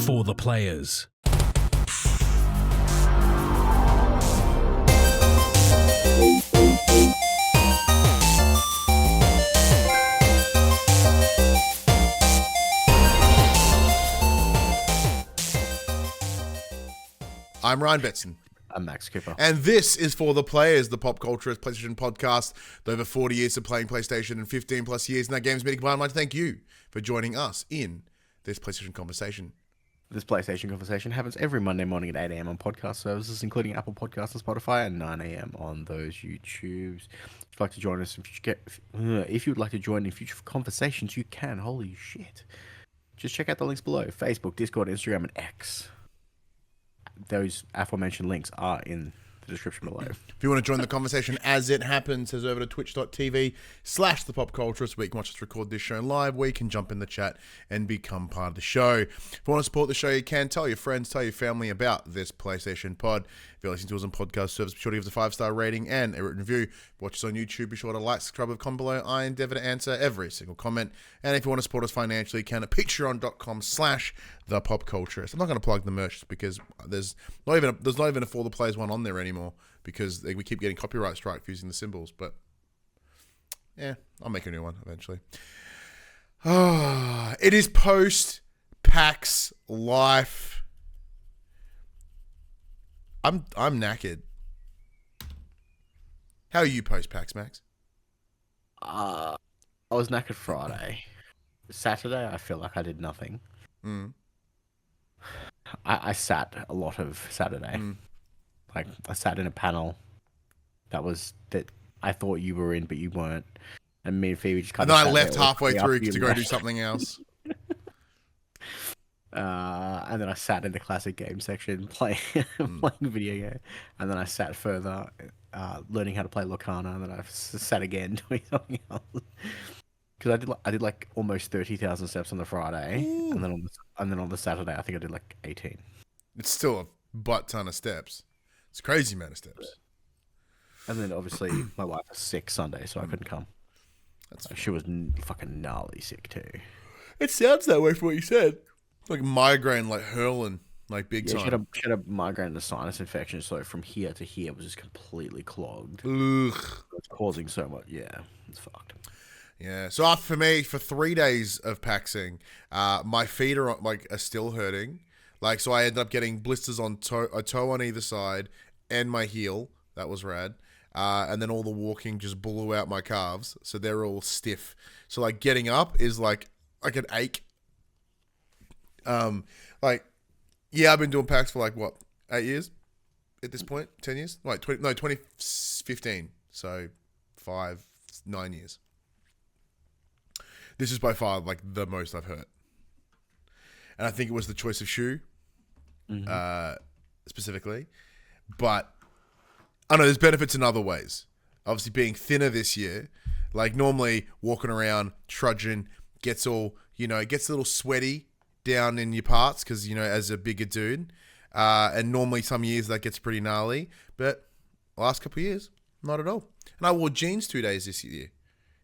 for the players. I'm Ryan Betson. I'm Max Cooper. And this is For the Players, the PopCulturists PlayStation Podcast. With over 40 years of playing PlayStation and 15 plus years in that games meeting. I'd like to thank you for joining us in this PlayStation conversation. This PlayStation conversation happens every Monday morning at 8 a.m. on podcast services, including Apple Podcasts and Spotify, and 9 a.m. on those YouTubes. If you'd like to join us in future, if you'd like to join in future conversations, you can. Holy shit! Just check out the links below: Facebook, Discord, Instagram, and X. Those aforementioned links are in the description below. If you want to join the conversation as it happens, head over to twitch.tv/thepopculturists, where you can watch us record this show live, where you can jump in the chat and become part of the show. If you want to support the show, you can. Tell your friends, tell your family about this PlayStation pod. If you're listening to us on podcast service, be sure to give us a 5-star rating and a written review. Watch us on YouTube, be sure to like, subscribe, and comment below. I endeavor to answer every single comment. And if you want to support us financially, you can at patreon.com/thepopculturist. I'm not going to plug the merch because there's not even a For the Players one on there anymore, because we keep getting copyright strike for using the symbols. But yeah, I'll make a new one eventually. It is post PAX life. I'm knackered. How are you post PAX, Max? I was knackered Friday. Saturday, I feel like I did nothing. I sat a lot of Saturday. Like, I sat in a panel that I thought you were in, but you weren't. And me and Phoebe just kind of. And then I left halfway through to go do something else. And then I sat in the classic game section playing video game. And then I sat further learning how to play Lorcana. And then I sat again doing something else. Because I did like almost 30,000 steps on the Friday. And then on the Saturday, I think I did like 18. It's still a butt ton of steps. It's a crazy amount of steps. And then obviously my wife was sick Sunday, so I couldn't come. She was fucking gnarly sick too. It sounds that way from what you said. Like migraine, like hurling, like big time. She had a migraine and a sinus infection, so from here to here was just completely clogged. Ugh. It's causing so much. Yeah, it's fucked. Yeah. So for me, for 3 days of paxing, my feet are still hurting. Like, so I ended up getting blisters on a toe on either side and my heel. That was rad. And then all the walking just blew out my calves, so they're all stiff. So like getting up is like an ache. I've been doing PAX for like what, 8 years at this point, 10 years, 2015. So 9 years. This is by far like the most I've hurt, and I think it was the choice of shoe, specifically. But I know there's benefits in other ways. Obviously, being thinner this year, like normally walking around trudging gets a little sweaty down in your parts because, as a bigger dude. And normally some years that gets pretty gnarly. But last couple of years, not at all. And I wore jeans 2 days this year.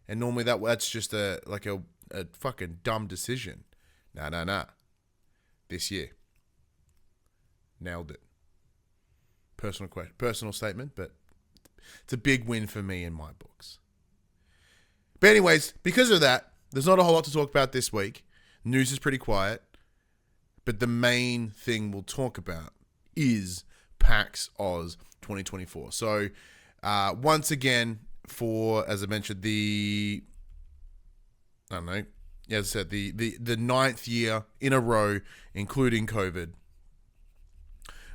And normally that's just a fucking dumb decision. Nah. This year. Nailed it. Personal statement, but it's a big win for me in my books. But anyways, because of that, there's not a whole lot to talk about this week. News is pretty quiet. But the main thing we'll talk about is PAX Aus 2024. So, once again, as I mentioned, the 9th year in a row, including COVID,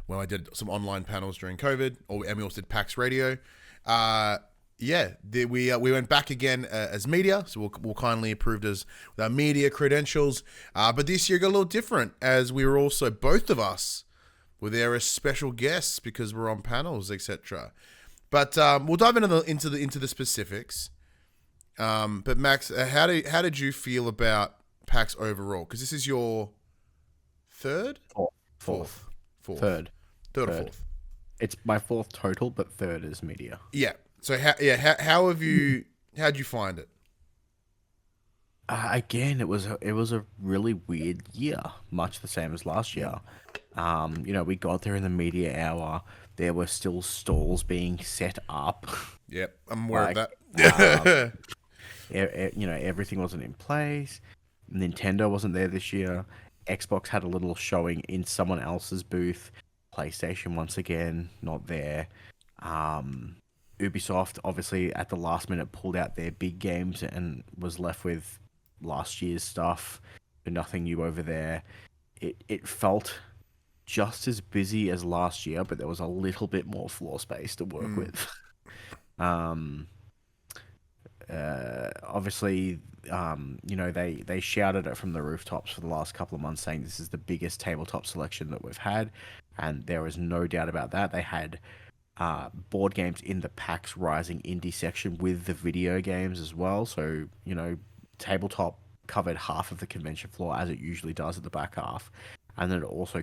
when I did some online panels during COVID, and we also did PAX Radio. We went back again as media, so we're kindly approved as with our media credentials. But this year got a little different, as we were also, both of us were there as special guests because we're on panels, etc. But we'll dive into the specifics. But Max, how did you feel about PAX overall? Because this is your third, fourth, third or fourth. It's my fourth total, but third is media. Yeah. So how'd you find it? Again, it was a really weird year, much the same as last year. We got there in the media hour. There were still stalls being set up. Yep, I'm aware of Like, um, that. everything wasn't in place. Nintendo wasn't there this year. Xbox had a little showing in someone else's booth. PlayStation once again not there. Um, Ubisoft obviously at the last minute pulled out their big games and was left with last year's stuff. Nothing new over there. It felt just as busy as last year, but there was a little bit more floor space to work Mm. with. Um, Obviously, they shouted it from the rooftops for the last couple of months, saying this is the biggest tabletop selection that we've had, and there is no doubt about that. They had board games in the PAX Rising Indie section with the video games as well. So, tabletop covered half of the convention floor as it usually does at the back half. And then it also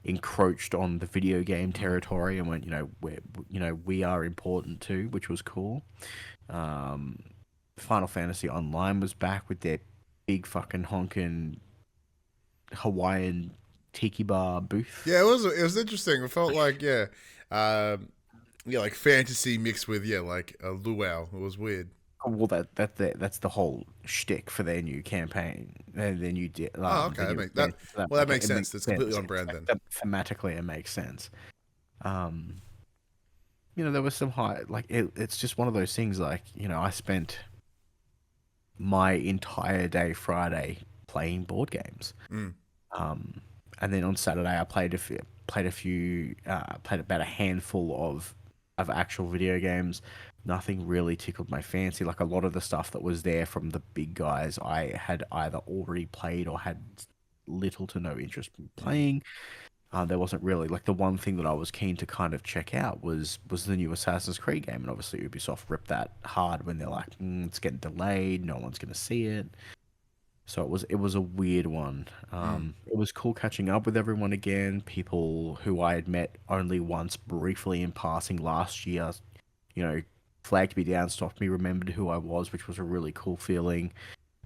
encroached on the video game territory and went, we are important too, which was cool. Um, Final Fantasy Online was back with their big fucking honking Hawaiian tiki bar booth. Yeah, it was interesting. It felt like like fantasy mixed with like a luau. It was weird. Well, that's the whole shtick for their new campaign. Their new Oh, okay. their new That expansion. So well, that makes it sense. That's completely on brand then. Thematically, it makes sense. Um, there was some high it's just one of those things. Like, I spent my entire day Friday playing board games. Mm. And then on Saturday I played about a handful of actual video games. Nothing really tickled my fancy. Like, a lot of the stuff that was there from the big guys, I had either already played or had little to no interest in playing. There wasn't really like the one thing that I was keen to kind of check out was the new Assassin's Creed game, and obviously Ubisoft ripped that hard when they're like, it's getting delayed, no one's gonna see it. So it was a weird one. Mm. It was cool catching up with everyone again. People who I had met only once briefly in passing last year, you know, flagged me down, stopped me, remembered who I was, which was a really cool feeling.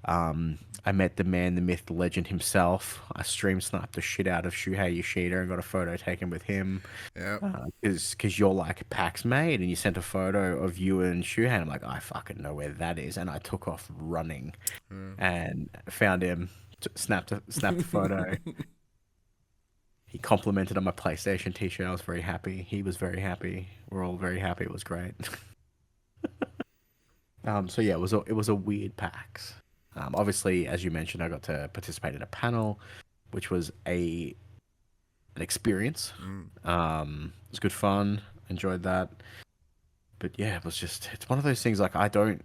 I met the man, the myth, the legend himself. I stream sniped the shit out of Shuhei Yoshida and got a photo taken with him. Yeah. Because you're like PAX mate, and you sent a photo of you and Shuhei. And I'm like, I fucking know where that is, and I took off running Mm. and found him, snapped a photo. He complimented on my PlayStation t-shirt. I was very happy. He was very happy. We're all very happy. It was great. So yeah, it was a weird PAX. Obviously, as you mentioned, I got to participate in a panel, which was an experience. It was good fun. Enjoyed that. But yeah, it's one of those things. Like, I don't,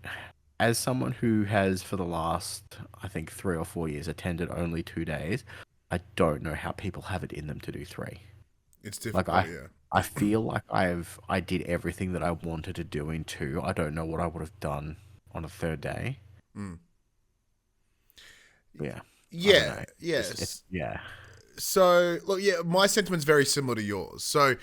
as someone who has for the last, I think, 3 or 4 years attended only 2 days, I don't know how people have it in them to do three. It's Like, difficult. Yeah. I feel like I did everything that I wanted to do in two. I don't know what I would have done on a third day. Mm. Yeah. I don't Yeah. know. Yes. Yeah. So look, yeah, my sentiment's very similar to yours. So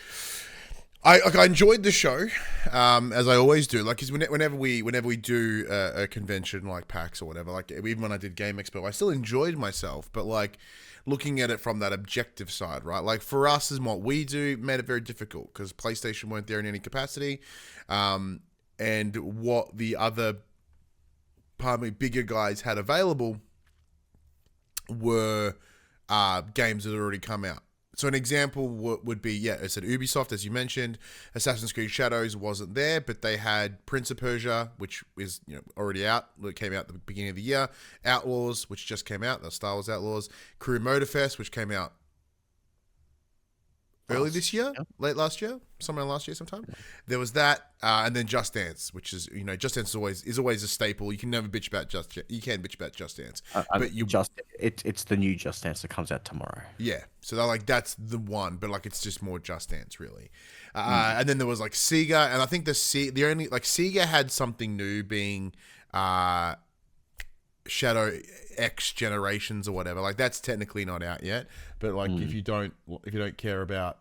I enjoyed the show, as I always do. Like, 'cause whenever we do a convention like PAX or whatever, like even when I did Game Expo, I still enjoyed myself. But like looking at it from that objective side, right? Like for us, and what we do made it very difficult because PlayStation weren't there in any capacity, and what the other, pardon me, bigger guys had available were games that had already come out. So an example would be, yeah, I said Ubisoft, as you mentioned. Assassin's Creed Shadows wasn't there, but they had Prince of Persia, which is already out. It came out at the beginning of the year. Outlaws, which just came out. The Star Wars Outlaws. Crew Motorfest, which came out early this year, late last year, somewhere last year sometime. There was that, and then Just Dance, which is Just Dance is always a staple. You can never bitch about Just Dance, but it's the new Just Dance that comes out tomorrow. Yeah, so they're like, that's the one, but like it's just more Just Dance really. And then there was like Sega, and I think the only like Sega had something new being Shadow X Generations or whatever. Like that's technically not out yet, but like if you don't care about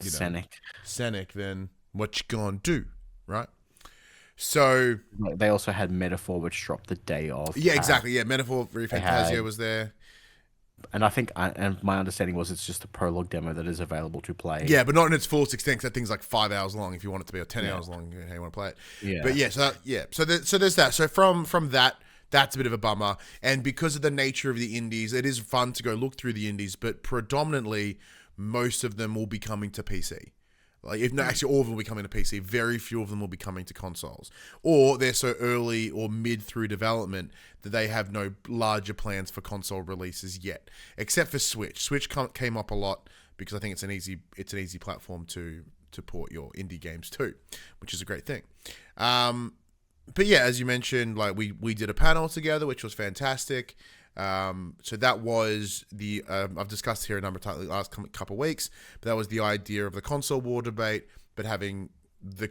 Scenic. Scenic, then what you gonna do, right? So Like, they also had Metaphor, which dropped the day of yeah, PAX. exactly. Yeah, Metaphor Fantasia had- was there. And I think, and my understanding was it's just a prologue demo that is available to play. Yeah, but not in its full extent. 'Cause that thing's like 5 hours long. If you want it to be, or 10 hours Yeah. long, how you want to play it. Yeah. But yeah, so there's that. So from that, that's a bit of a bummer. And because of the nature of the indies, it is fun to go look through the indies. But predominantly, most of them will be coming to PC. Like, if not, actually, all of them will be coming to PC. Very few of them will be coming to consoles, or they're so early or mid through development that they have no larger plans for console releases yet, except for Switch. Switch came up a lot because I think it's an easy platform to port your indie games to, which is a great thing. But yeah, as you mentioned, like we did a panel together, which was fantastic. So that was the I've discussed here a number of times the last couple of weeks, but that was the idea of the console war debate, but having the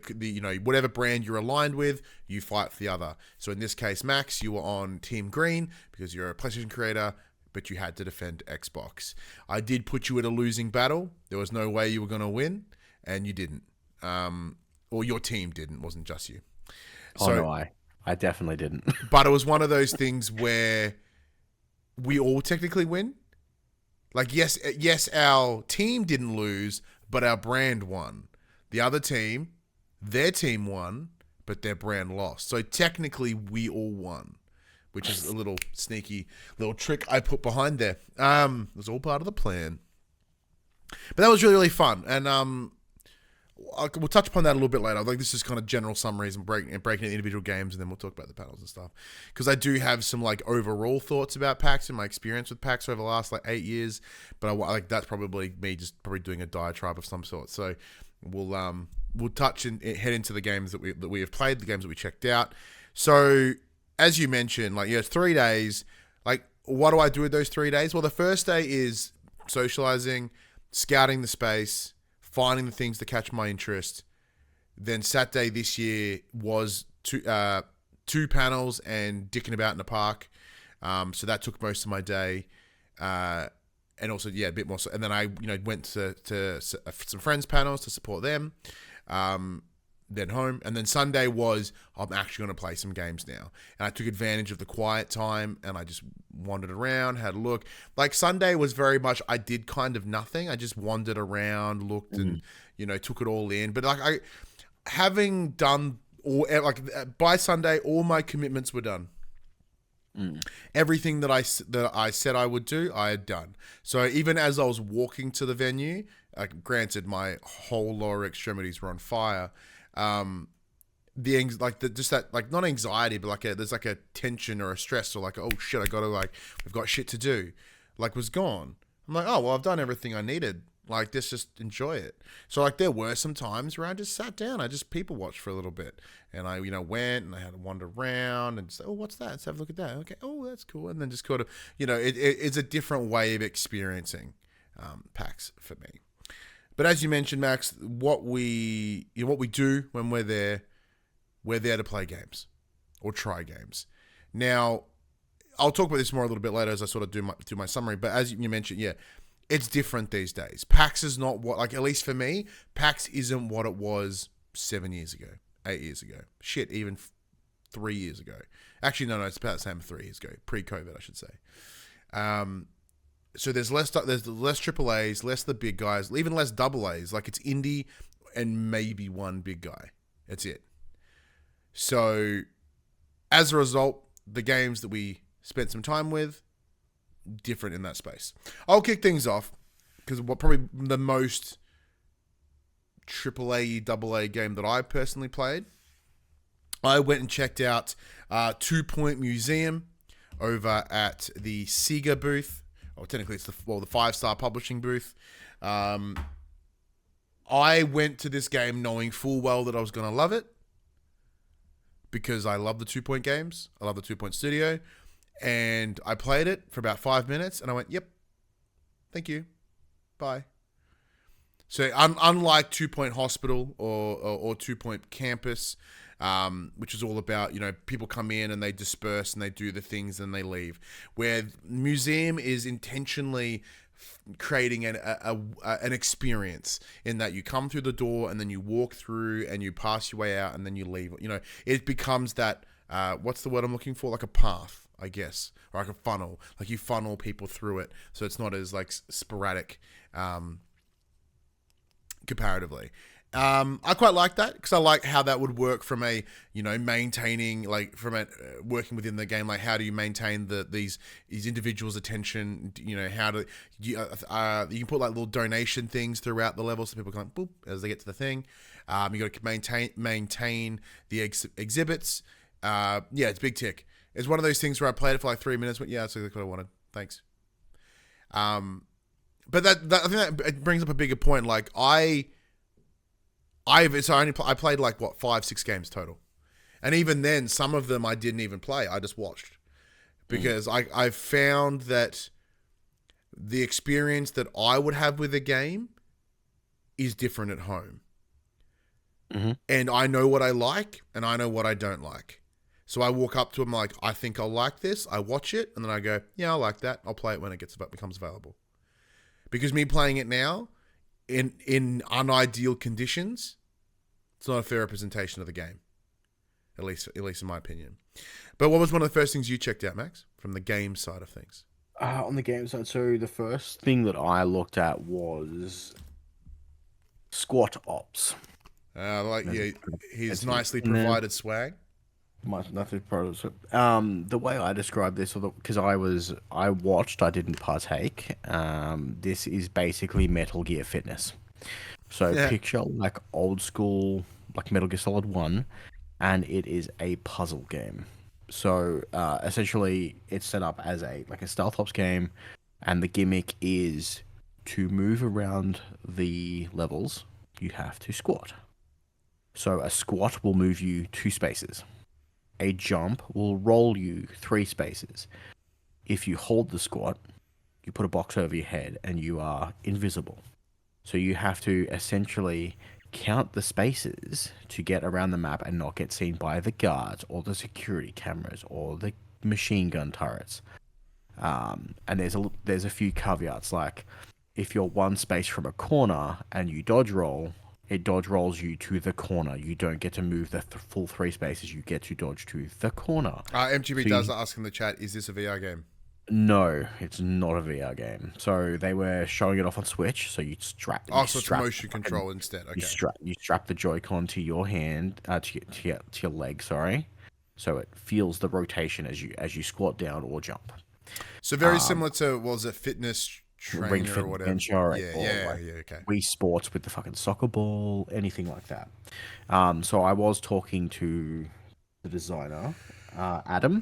whatever brand you're aligned with, you fight for the other. So in this case, Max, you were on Team Green because you're a PlayStation creator, but you had to defend Xbox. I did put you in a losing battle. There was no way you were going to win, and you didn't. Or your team didn't. It wasn't just you. Oh, no, I definitely didn't. But it was one of those things where we all technically win. Like, yes, our team didn't lose, but our brand won. The other team, their team won, but their brand lost. So technically, we all won, which is a little sneaky little trick I put behind there. It was all part of the plan. But that was really, really fun. And we'll touch upon that a little bit later. Like, this is kind of general summaries and breaking into individual games, and then we'll talk about the panels and stuff. Because I do have some like overall thoughts about PAX and my experience with PAX over the last like 8 years. But that's probably me just doing a diatribe of some sort. So we'll touch and head into the games that we have played, the games that we checked out. So as you mentioned, like, it's 3 days. Like, what do I do with those 3 days? Well, the first day is socializing, scouting the space, finding the things that catch my interest. Then Saturday this year was two panels and dicking about in the park. So that took most of my day. And also, yeah, a bit more. And then I, went to some friends' panels to support them. Then home. And then Sunday was, I'm actually going to play some games now. And I took advantage of the quiet time and I just wandered around, had a look. Like, Sunday was very much, I did kind of nothing. I just wandered around, looked and, took it all in. But like, having done by Sunday, all my commitments were done. Everything that I said I would do, I had done. So even as I was walking to the venue, granted my whole lower extremities were on fire. Not anxiety, but there's like a tension or a stress or like, oh shit, we've got shit to do, was gone. I'm like, oh well, I've done everything I needed. Like, just enjoy it. So like, there were some times where I just sat down, I just people watched for a little bit, and I went and I had to wander around and say, oh, what's that? Let's have a look at that. Okay, oh, that's cool. And then just kind of, it's a different way of experiencing PAX for me. But as you mentioned, Max, what we do when we're there to play games or try games. Now, I'll talk about this more a little bit later as I sort of do my summary. But as you mentioned, yeah, it's different these days. PAX is not at least for me, PAX isn't what it was 7 years ago, 8 years ago. Shit, even 3 years ago. Actually, no, it's about the same 3 years ago, pre-COVID, I should say. So there's less AAAs, less the big guys, even less AAs. Like, it's indie and maybe one big guy. That's it. So as a result, the games that we spent some time with, different in that space. I'll kick things off because probably the most AAA, AA game that I personally played, I went and checked out 2 Point Museum over at the Sega booth. Or technically, it's the 5-star publishing booth. I went to this game knowing full well that I was going to love it because I love the 2 Point games. I love the 2 Point studio. And I played it for about 5 minutes and I went, yep, thank you, bye. So unlike 2 Point Hospital or 2 Point Campus, which is all about, people come in and they disperse and they do the things and they leave, where Museum is intentionally creating an experience in that you come through the door and then you walk through and you pass your way out and then you leave. You know, it becomes that what's the word I'm looking for? Like a path, I guess, or like a funnel. Like you funnel people through it, so it's not as like sporadic comparatively. I quite like that because I like how that would work from a, you know, maintaining, like from a working within the game. Like how do you maintain these individuals' attention? You know, how do you can put like little donation things throughout the level so people can like boop as they get to the thing. You got to maintain the exhibits. Yeah, it's big tick. It's one of those things where I played it for like 3 minutes, but yeah, that's exactly what I wanted. Thanks. But I think that it brings up a bigger point. Like I played like what 5-6 games total, and even then, some of them I didn't even play. I just watched because I found that the experience that I would have with a game is different at home, and I know what I like and I know what I don't like. So I walk up to them like, I think I'll like this. I watch it and then I go, yeah, I like that. I'll play it when it becomes available. Because me playing it now, in unideal conditions, it's not a fair representation of the game, at least in my opinion. But what was one of the first things you checked out, Max, from the game side of things? On the game side, so the first thing that I looked at was squat ops. His nicely provided swag. Nothing. The way I describe this, because I watched, I didn't partake. This is basically Metal Gear Fitness. So picture like old school, like Metal Gear Solid 1, and it is a puzzle game. So essentially, it's set up as a stealth ops game, and the gimmick is to move around the levels. You have to squat. So a squat will move you 2 spaces. A jump will roll you 3 spaces. If you hold the squat, you put a box over your head and you are invisible. So you have to essentially count the spaces to get around the map and not get seen by the guards or the security cameras or the machine gun turrets. And there's a few caveats, like if you're 1 space from a corner and you dodge roll, it dodge rolls you to the corner. You don't get to move the full 3 spaces. You get to dodge to the corner. MGB does ask in the chat, is this a VR game? No, it's not a VR game. So they were showing it off on Switch. So you strap. So it's motion control instead. Okay. You strap the Joy-Con to your hand, to your leg. Sorry, so it feels the rotation as you squat down or jump. So very similar to fitness trainer or whatever. Okay. Wii Sports with the fucking soccer ball, anything like that. So I was talking to the designer, Adam.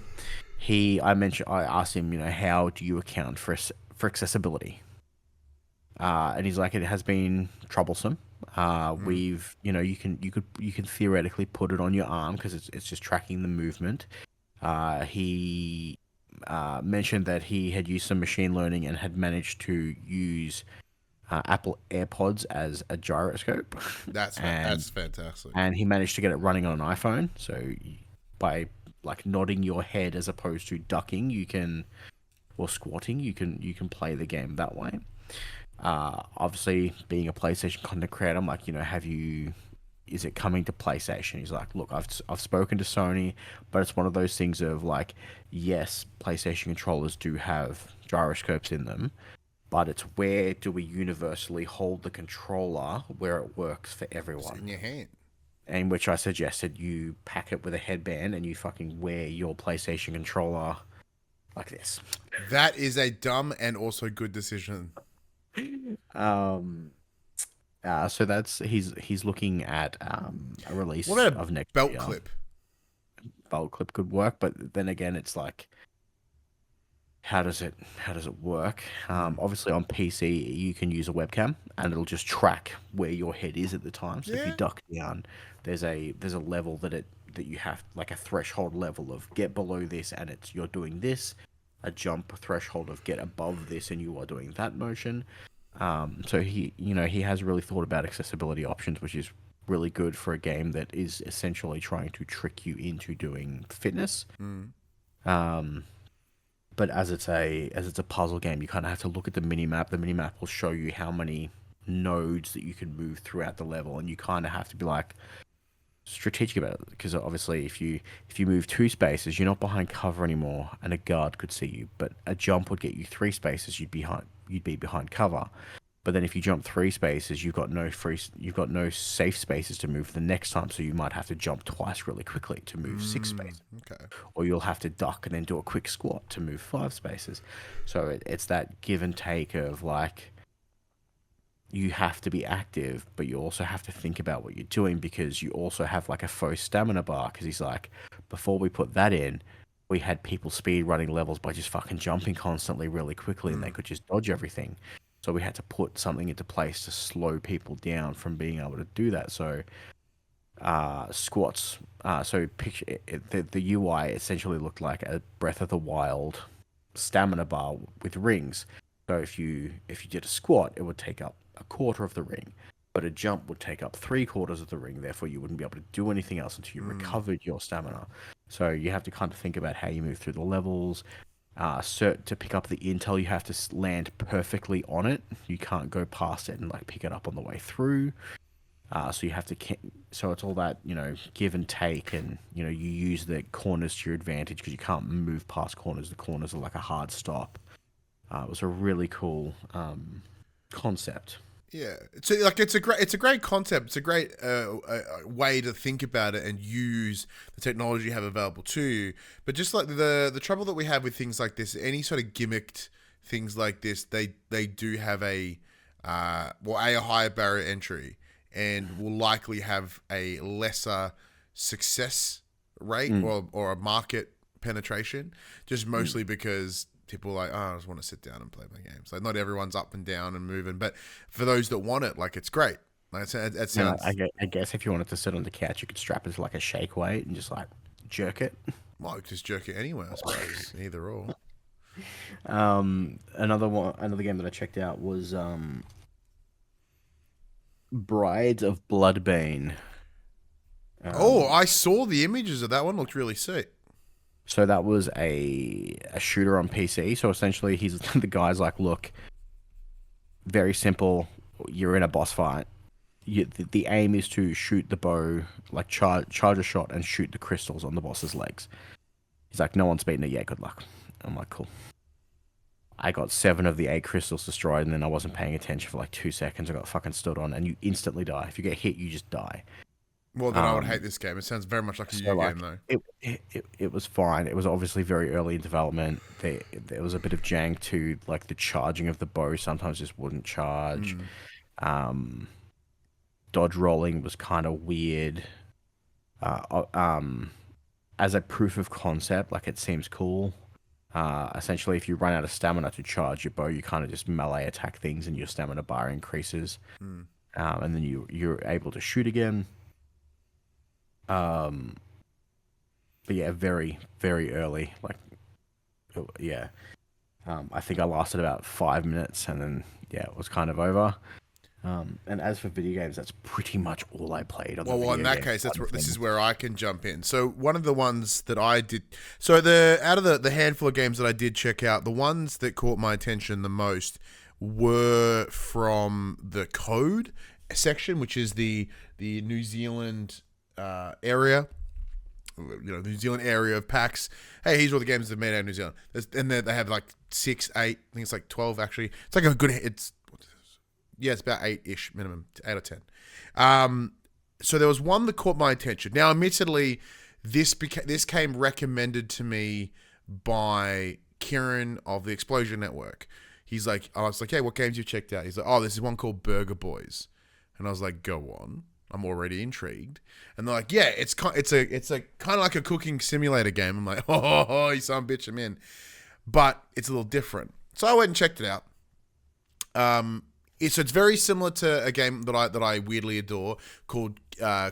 I asked him, how do you account for accessibility? And he's like, it has been troublesome. You can theoretically put it on your arm because it's just tracking the movement. He mentioned that he had used some machine learning and had managed to use Apple AirPods as a gyroscope. That's fantastic. And he managed to get it running on an iPhone. So by nodding your head as opposed to ducking, or squatting, you can play the game that way. Obviously, being a PlayStation content creator, I'm like, is it coming to PlayStation? He's like, look, I've spoken to Sony, but it's one of those things of like, yes, PlayStation controllers do have gyroscopes in them, but it's where do we universally hold the controller where it works for everyone? It's in your hand. In which I suggested you pack it with a headband and you fucking wear your PlayStation controller like this. That is a dumb and also good decision. So that's he's looking at a release of next belt year. clip. Belt clip could work, but then again, it's like, how does it work? Obviously on PC you can use a webcam and it'll just track where your head is at the time. So if you duck down, there's a level that you have, like a threshold level of get below this and you're doing this, a jump threshold of get above this and you are doing that motion. So he has really thought about accessibility options, which is really good for a game that is essentially trying to trick you into doing fitness. but as it's a puzzle game, you kind of have to look at the mini map. The mini map will show you how many nodes that you can move throughout the level, and you kind of have to be like strategic about it, because obviously if you move 2 spaces, you're not behind cover anymore, and a guard could see you. But a jump would get you 3 spaces, you'd be behind cover. But then if you jump 3 spaces, you've got no safe spaces to move the next time, so you might have to jump twice really quickly to move 6 spaces. Okay. Or you'll have to duck and then do a quick squat to move 5 spaces. So it's that give and take of like, you have to be active, but you also have to think about what you're doing, because you also have like a faux stamina bar. Because he's like, before we put that in, we had people speed running levels by just fucking jumping constantly really quickly, and they could just dodge everything. So we had to put something into place to slow people down from being able to do that. So squats. So picture the UI essentially looked like a Breath of the Wild stamina bar with rings. So if you did a squat, it would take up a quarter of the ring, but a jump would take up 3/4 of the ring. Therefore, you wouldn't be able to do anything else until you recovered your stamina. So you have to kind of think about how you move through the levels. To pick up the intel, you have to land perfectly on it. You can't go past it and like pick it up on the way through. So you have to. So it's all that, give and take, and you use the corners to your advantage, because you can't move past corners. The corners are like a hard stop. It was a really cool concept. Yeah, so like it's a great concept. It's a great way to think about it and use the technology you have available to you. But just like the trouble that we have with things like this, any sort of gimmicked things like this, they do have a higher barrier entry, and will likely have a lesser success rate or a market penetration, just mostly because people are like, I just want to sit down and play my games. Like, not everyone's up and down and moving, but for those that want it, like, it's great. Like, it sounds. I guess if you wanted to sit on the couch, you could strap it to like a shake weight and just like jerk it. Well, just jerk it anywhere, I suppose. Either or. Another game that I checked out was Brides of Bloodbane. I saw the images of that one. Looked really sick. So that was a shooter on PC. So essentially, the guy's like, look, very simple. You're in a boss fight. The aim is to shoot the bow, like charge a shot and shoot the crystals on the boss's legs. He's like, no one's beaten it yet. Good luck. I'm like, cool. I got 7 of the 8 crystals destroyed, and then I wasn't paying attention for like 2 seconds. I got fucking stood on, and you instantly die. If you get hit, you just die. Well, then I would hate this game. It sounds very much like a new game, though. It was fine. It was obviously very early in development. There was a bit of jank to like the charging of the bow. Sometimes just wouldn't charge. Dodge rolling was kind of weird. As a proof of concept, like, it seems cool. Essentially, if you run out of stamina to charge your bow, you kind of just melee attack things, and your stamina bar increases. And then you're able to shoot again. But yeah, very, very early. Like, yeah. I think I lasted about 5 minutes, and then it was kind of over. And as for video games, that's pretty much all I played on. Well, in that case, this is where I can jump in. So one of the ones that I did, out of the handful of games that I did check out, the ones that caught my attention the most were from the code section, which is the New Zealand area. New Zealand area of PAX. Hey, here's all the games that are made out of New Zealand. And they have like 6, 8, I think it's like 12 actually. It's like a good. It's about 8-ish minimum, 8 or 10. So there was one that caught my attention. Now, admittedly, this came recommended to me by Kieran of the Explosion Network. He's like, I was like, hey, what games you checked out? He's like, oh, this is one called BurgerBois, and I was like, go on. I'm already intrigued. And they're like, yeah, it's a kind of like a cooking simulator game. I'm like, oh, you son of a bitch, I'm in. But it's a little different. So I went and checked it out. So it's very similar to a game that I weirdly adore called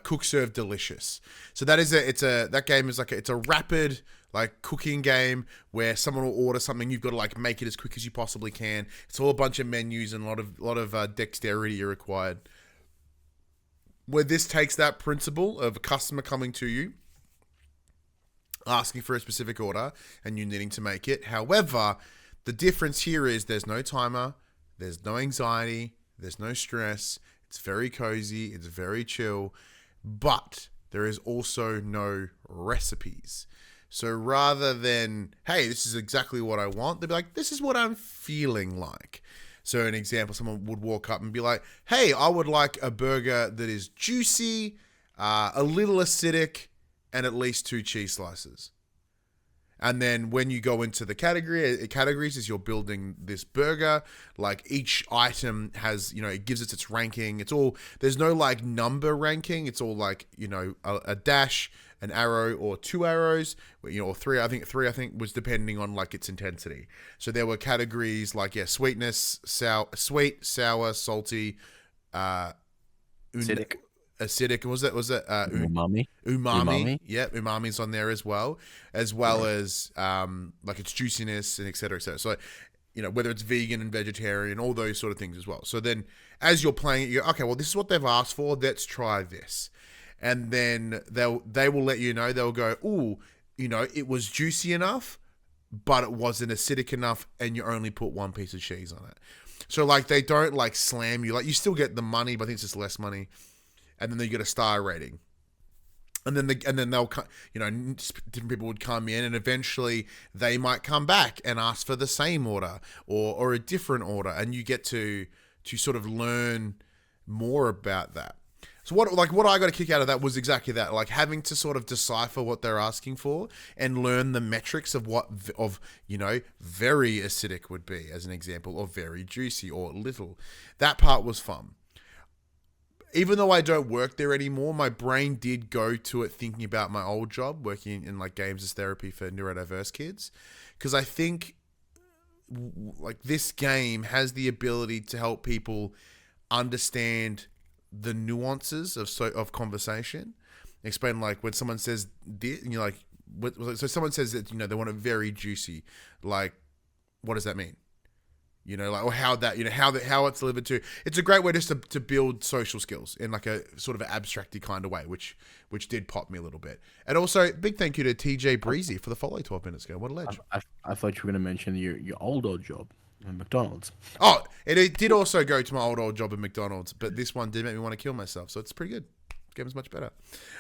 Cook Serve Delicious. So that game is it's a rapid like cooking game where someone will order something, you've got to like make it as quick as you possibly can. It's all a bunch of menus and a lot of dexterity required. Where this takes that principle of a customer coming to you asking for a specific order and you needing to make it. However, the difference here is there's no timer, there's no anxiety, there's no stress. It's very cozy, it's very chill, but there is also no recipes. So rather than, hey, this is exactly what I want, they'd be like, this is what I'm feeling like. So an example, someone would walk up and be like, hey, I would like a burger that is juicy, a little acidic, and at least 2 cheese slices. And then when you go into the categories as you're building this burger, like each item has, it gives it its ranking. It's all, there's no like number ranking. It's all like, a dash, an arrow, or 2 arrows, or 3. I think 3 was depending on like its intensity. So there were categories like, sweetness, sweet, sour, salty, acidic. Was that umami? Yep, umami's on there as well as like its juiciness and et cetera, et cetera. So, whether it's vegan and vegetarian, all those sort of things as well. So then as you're playing it, you're okay, well, this is what they've asked for. Let's try this. And then they will let you know, they'll go, ooh, it was juicy enough, but it wasn't acidic enough. And you only put 1 piece of cheese on it. So like, they don't like slam you. Like you still get the money, but I think it's just less money. And then you get a star rating, and then they'll, different people would come in, and eventually they might come back and ask for the same order or a different order, and you get to sort of learn more about that. So what I got a kick out of that was exactly that, like having to sort of decipher what they're asking for and learn the metrics of very acidic would be, as an example, or very juicy or little. That part was fun. Even though I don't work there anymore, my brain did go to it thinking about my old job, working in like games as therapy for neurodiverse kids. Because I think like this game has the ability to help people understand the nuances of conversation. Explain like when someone says, so someone says that, they want it very juicy. Like, what does that mean? Or how that, how it's delivered to. It's a great way just to build social skills in like a sort of an abstracty kind of way, which did pop me a little bit. And also, big thank you to TJ Breezy for the follow 12 minutes ago. What a ledge. I thought you were going to mention your old job at McDonald's. Oh, it did also go to my old job at McDonald's, but this one did make me want to kill myself, so it's pretty good. The game is much better.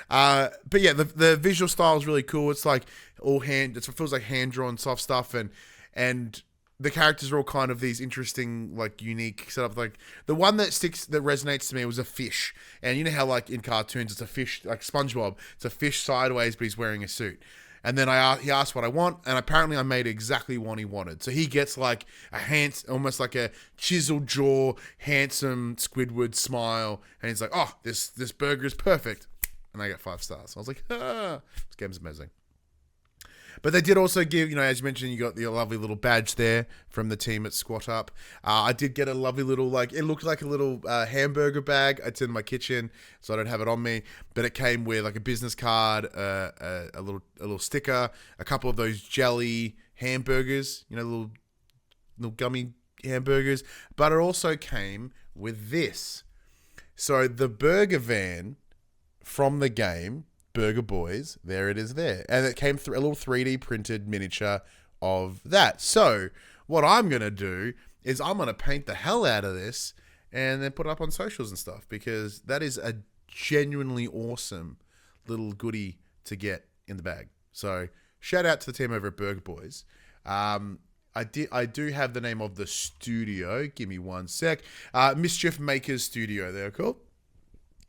But yeah, the visual style is really cool. It's like it feels like hand-drawn soft stuff, and the characters are all kind of these interesting, like unique setup. Like the one that resonates to me was a fish. And you know how like in cartoons, it's a fish, like SpongeBob, it's a fish sideways, but he's wearing a suit. And then he asked what I want, and apparently I made exactly what he wanted. So he gets like almost like a chiseled jaw, handsome Squidward smile. And he's like, oh, this burger is perfect. And I get 5 stars. I was like, this game's amazing. But they did also give, as you mentioned, you got the lovely little badge there from the team at Squat Up. I did get a lovely little, it looked like a little hamburger bag. It's in my kitchen, so I don't have it on me. But it came with like a business card, a little sticker, a couple of those jelly hamburgers, little gummy hamburgers. But it also came with this. So the burger van from the game, BurgerBois, there it is there. And it came through a little 3D printed miniature of that. So what I'm going to do is I'm going to paint the hell out of this and then put it up on socials and stuff, because that is a genuinely awesome little goodie to get in the bag. So shout out to the team over at BurgerBois. I do have the name of the studio. Give me one sec. Mischief Makers Studio there, cool?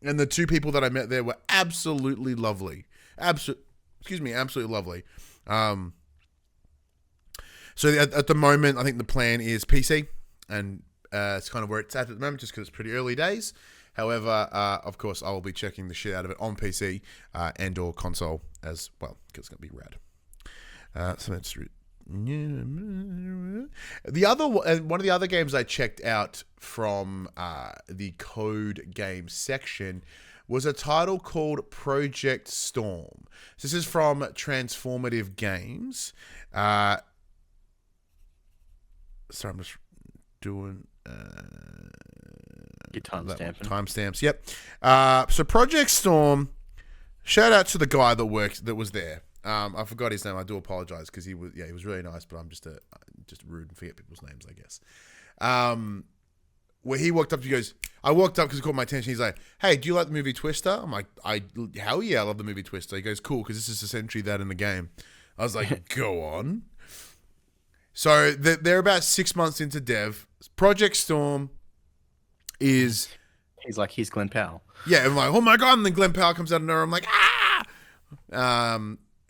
And the 2 people that I met there were absolutely lovely. Absolutely lovely. So at the moment, I think the plan is PC, and it's kind of where it's at the moment, just because it's pretty early days. However, of course, I will be checking the shit out of it on PC and or console as well, because it's going to be rad. So that's the other one of the other games I checked out from the code game section was a title called Project Storm. So this is from Transformative Games. Sorry, I'm just doing your timestamps. Yep. So Project Storm. Shout out to the guy that was there. I forgot his name. I do apologize because he was really nice, but I'm just rude and forget people's names, I guess. Where he walked up, he goes, I walked up because it caught my attention. He's like, hey, do you like the movie Twister? I'm like, hell yeah, I love the movie Twister. He goes, cool, because this is essentially that in the game. I was like, go on. So they're about 6 months into dev. Project Storm is... He's like, here's Glenn Powell. Yeah, I'm like, oh my God, and then Glenn Powell comes out of nowhere. I'm like, ah!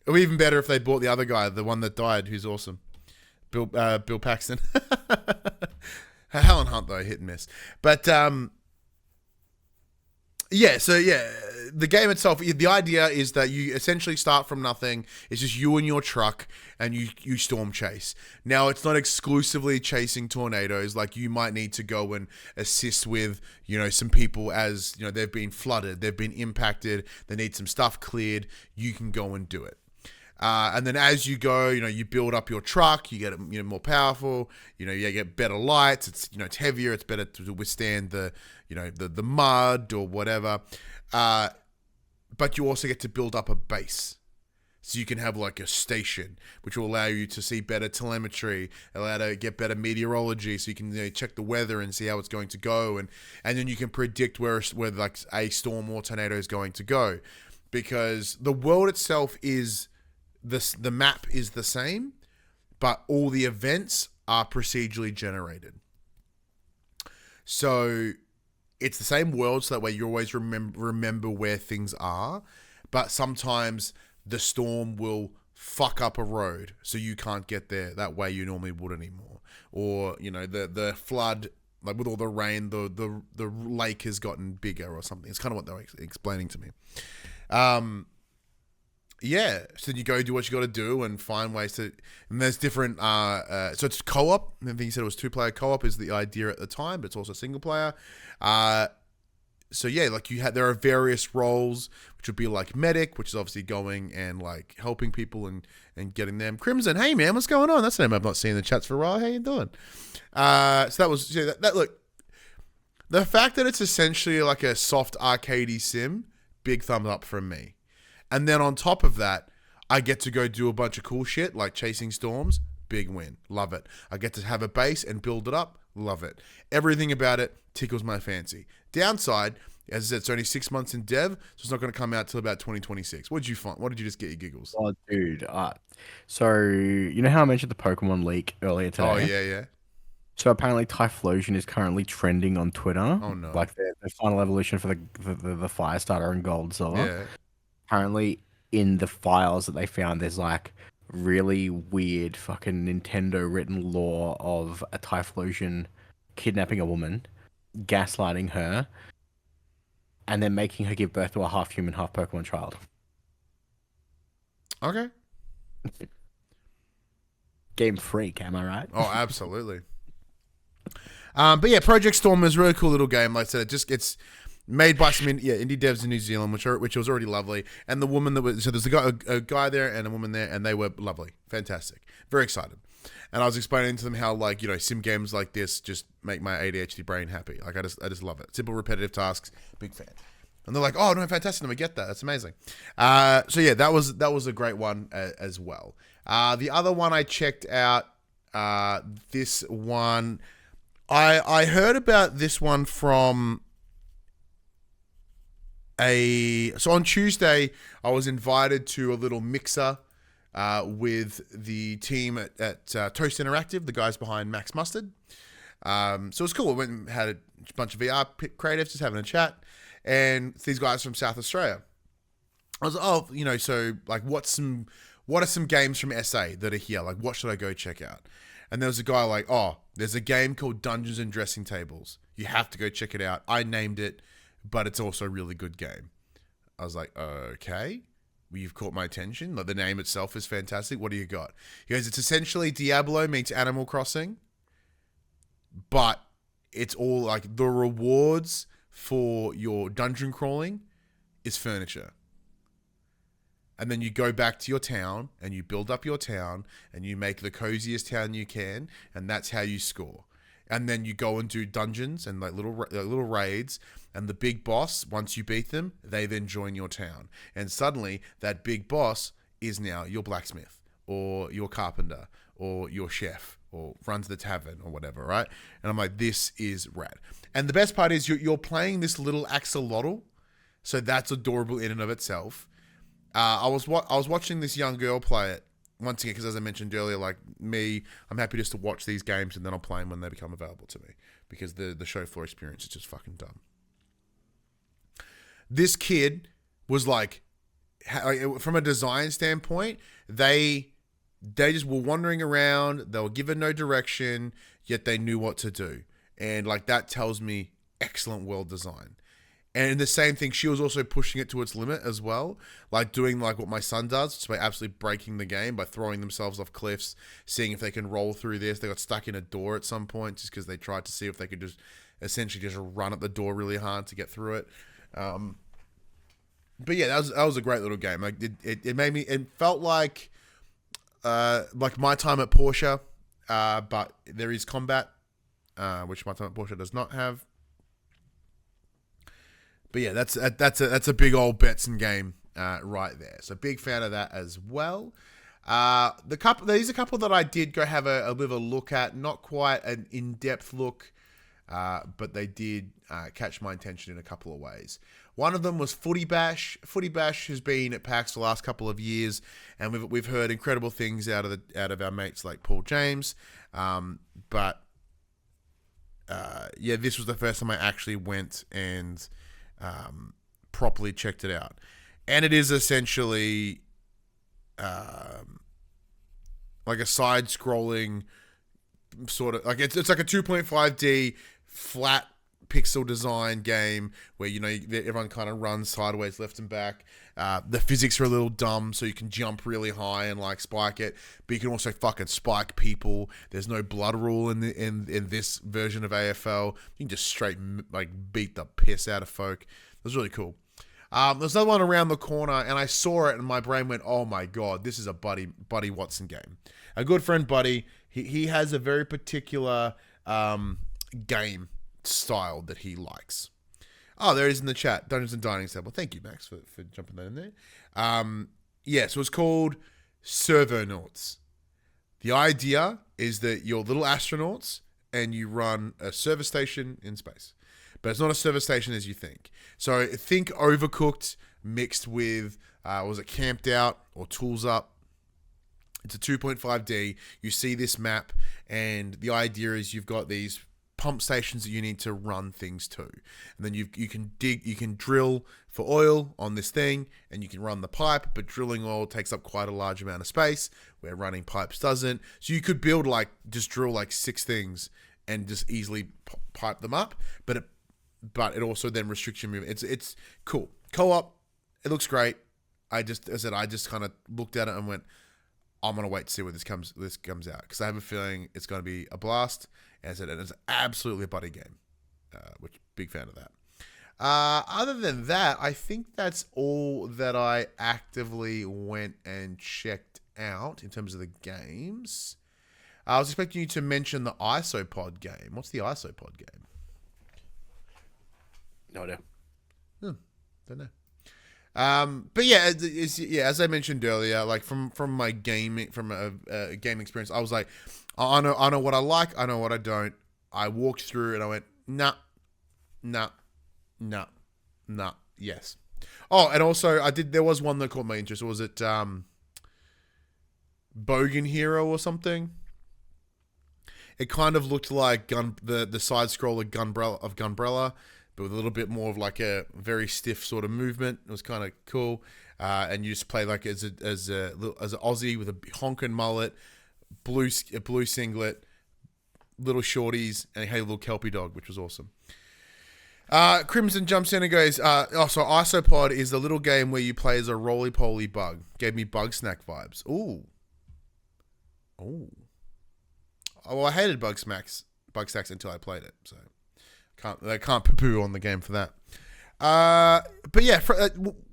It would be even better if they bought the other guy, the one that died, who's awesome. Bill Paxton. Helen Hunt, though, hit and miss. But, the game itself, the idea is that you essentially start from nothing. It's just you and your truck, and you storm chase. Now, it's not exclusively chasing tornadoes. Like, you might need to go and assist with, some people as, they've been flooded, they've been impacted, they need some stuff cleared. You can go and do it. And then as you go, you build up your truck, you get it more powerful, you get better lights, it's heavier, it's better to withstand the mud or whatever. But you also get to build up a base. So you can have like a station, which will allow you to see better telemetry, allow to get better meteorology, so you can check the weather and see how it's going to go, and then you can predict where like a storm or tornado is going to go, because the world itself is the map is the same, but all the events are procedurally generated. So it's the same world, so that way you always remember where things are, but sometimes the storm will fuck up a road, so you can't get there that way you normally would anymore. Or, the flood, like with all the rain, the lake has gotten bigger or something. It's kind of what they were explaining to me. So you go do what you got to do and find ways to, and there's different, so it's co-op. I think you said it was 2-player co-op is the idea at the time, but it's also single player. There are various roles, which would be like medic, which is obviously going and like helping people and getting them. Crimson, hey man, what's going on? That's a name I've not seen in the chats for a while. How you doing? So that was, look, the fact that it's essentially like a soft arcadey sim, big thumbs up from me. And then on top of that, I get to go do a bunch of cool shit like chasing storms. Big win. Love it. I get to have a base and build it up. Love it. Everything about it tickles my fancy. Downside, as I said, it's only 6 months in dev, so it's not going to come out till about 2026. What did you find? What did you just get your giggles? Oh, dude. So, you know how I mentioned the Pokemon leak earlier today? Oh, yeah. So apparently Typhlosion is currently trending on Twitter. Oh, no. Like the final evolution for the Fire Starter and Gold Silver. Yeah. Apparently in the files that they found, there's like really weird fucking Nintendo written lore of a Typhlosion kidnapping a woman, gaslighting her, and then making her give birth to a half human, half Pokemon child. Okay. Game freak, am I right? Oh, absolutely. But yeah, Project Storm is a really cool little game. Like I said, it's made by some indie devs in New Zealand, which was already lovely. And the woman there's a guy there and a woman there, and they were lovely, fantastic, very excited. And I was explaining to them how sim games like this just make my ADHD brain happy. Like I just love it. Simple repetitive tasks, big fan. And they're like, oh no, fantastic! No, we get that. That's amazing. So yeah, that was a great one as well. The other one I checked out, this one, I heard about this one from so on Tuesday, I was invited to a little mixer with the team at Toast Interactive, the guys behind Max Mustard. So it was cool. I went and had a bunch of VR creatives just having a chat, and these guys from South Australia. I was like, so like what are some games from SA that are here? Like, what should I go check out? And there was a guy like, there's a game called Dungeons and Dressing Tables. You have to go check it out. I named it, but it's also a really good game. I was like, okay, well, you've caught my attention. Like, the name itself is fantastic. What do you got? He goes, it's essentially Diablo meets Animal Crossing, but it's all like the rewards for your dungeon crawling is furniture. And then you go back to your town and you build up your town and you make the coziest town you can, and that's how you score. And then you go and do dungeons and like little raids, and the big boss, once you beat them, they then join your town. And suddenly that big boss is now your blacksmith or your carpenter or your chef or runs the tavern or whatever, right? And I'm like, this is rad. And the best part is you're playing this little axolotl, so that's adorable in and of itself. I was watching this young girl play it once again because, as I mentioned earlier, like me, I'm happy just to watch these games and then I'll play them when they become available to me because the show floor experience is just fucking dumb. This kid was like, from a design standpoint, they just were wandering around. They were given no direction, yet they knew what to do. And like that tells me excellent world design. And the same thing, she was also pushing it to its limit as well, like doing like what my son does, just by absolutely breaking the game by throwing themselves off cliffs, seeing if they can roll through this. They got stuck in a door at some point just because they tried to see if they could just essentially just run at the door really hard to get through it. But yeah, that was a great little game. Like it made me. It felt like my time at Porsche, but there is combat, which my time at Porsche does not have. But yeah, that's a big old Betson game right there. So big fan of that as well. There's a couple that I did go have a bit of a look at. Not quite an in-depth look, but they did catch my attention in a couple of ways. One of them was Footy Bash. Footy Bash has been at PAX the last couple of years, and we've heard incredible things out of our mates like Paul James. But this was the first time I actually went and properly checked it out, and it is essentially like a side-scrolling sort of like it's like a 2.5D flat pixel design game where everyone kind of runs sideways left and back. The physics are a little dumb, so you can jump really high and like spike it, but you can also fucking spike people. There's no blood rule in this version of AFL. You can just straight like beat the piss out of folk. It was really cool. There's another one around the corner, and I saw it, and my brain went, "Oh my god, this is a Buddy Watson game." A good friend, Buddy, he has a very particular game style that he likes. Oh, there it is in the chat. Dungeons and Dining Table. Thank you, Max, for jumping that in there. So it's called Servonauts. The idea is that you're little astronauts and you run a service station in space. But it's not a service station as you think. So think Overcooked mixed with, was it Camped Out or Tools Up? It's a 2.5D. You see this map, and the idea is you've got these pump stations that you need to run things to, and then you can drill for oil on this thing, and you can run the pipe, but drilling oil takes up quite a large amount of space where running pipes doesn't. So you could build just drill 6 things and just easily pipe them up, but it also then restricts your movement. It's cool. Co-op, it looks great. I just kind of looked at it and went, I'm gonna wait to see where this comes out, because I have a feeling it's gonna be a blast. And it's absolutely a buddy game, which big fan of that. Other than that, I think that's all that I actively went and checked out in terms of the games. I was expecting you to mention the Isopod game. What's the Isopod game? No idea. Don't know. But yeah, as I mentioned earlier, like from my gaming, from a gaming experience, I was like, I know what I like, I know what I don't. I walked through and I went, nah, yes. Oh, and also there was one that caught my interest. Was it Bogan Hero or something? It kind of looked like the side scroller Gunbrella, but with a little bit more of like a very stiff sort of movement. It was kind of cool. And you just play like as an Aussie with a honking mullet, blue singlet, little shorties, and he had a little kelpie dog, which was awesome. Crimson jumps in and goes, so Isopod is the little game where you play as a roly-poly bug. Gave me Bug Snack vibes. Ooh. Oh, well, I hated Bug Snacks until I played it, so I can't poo-poo on the game for that. But yeah,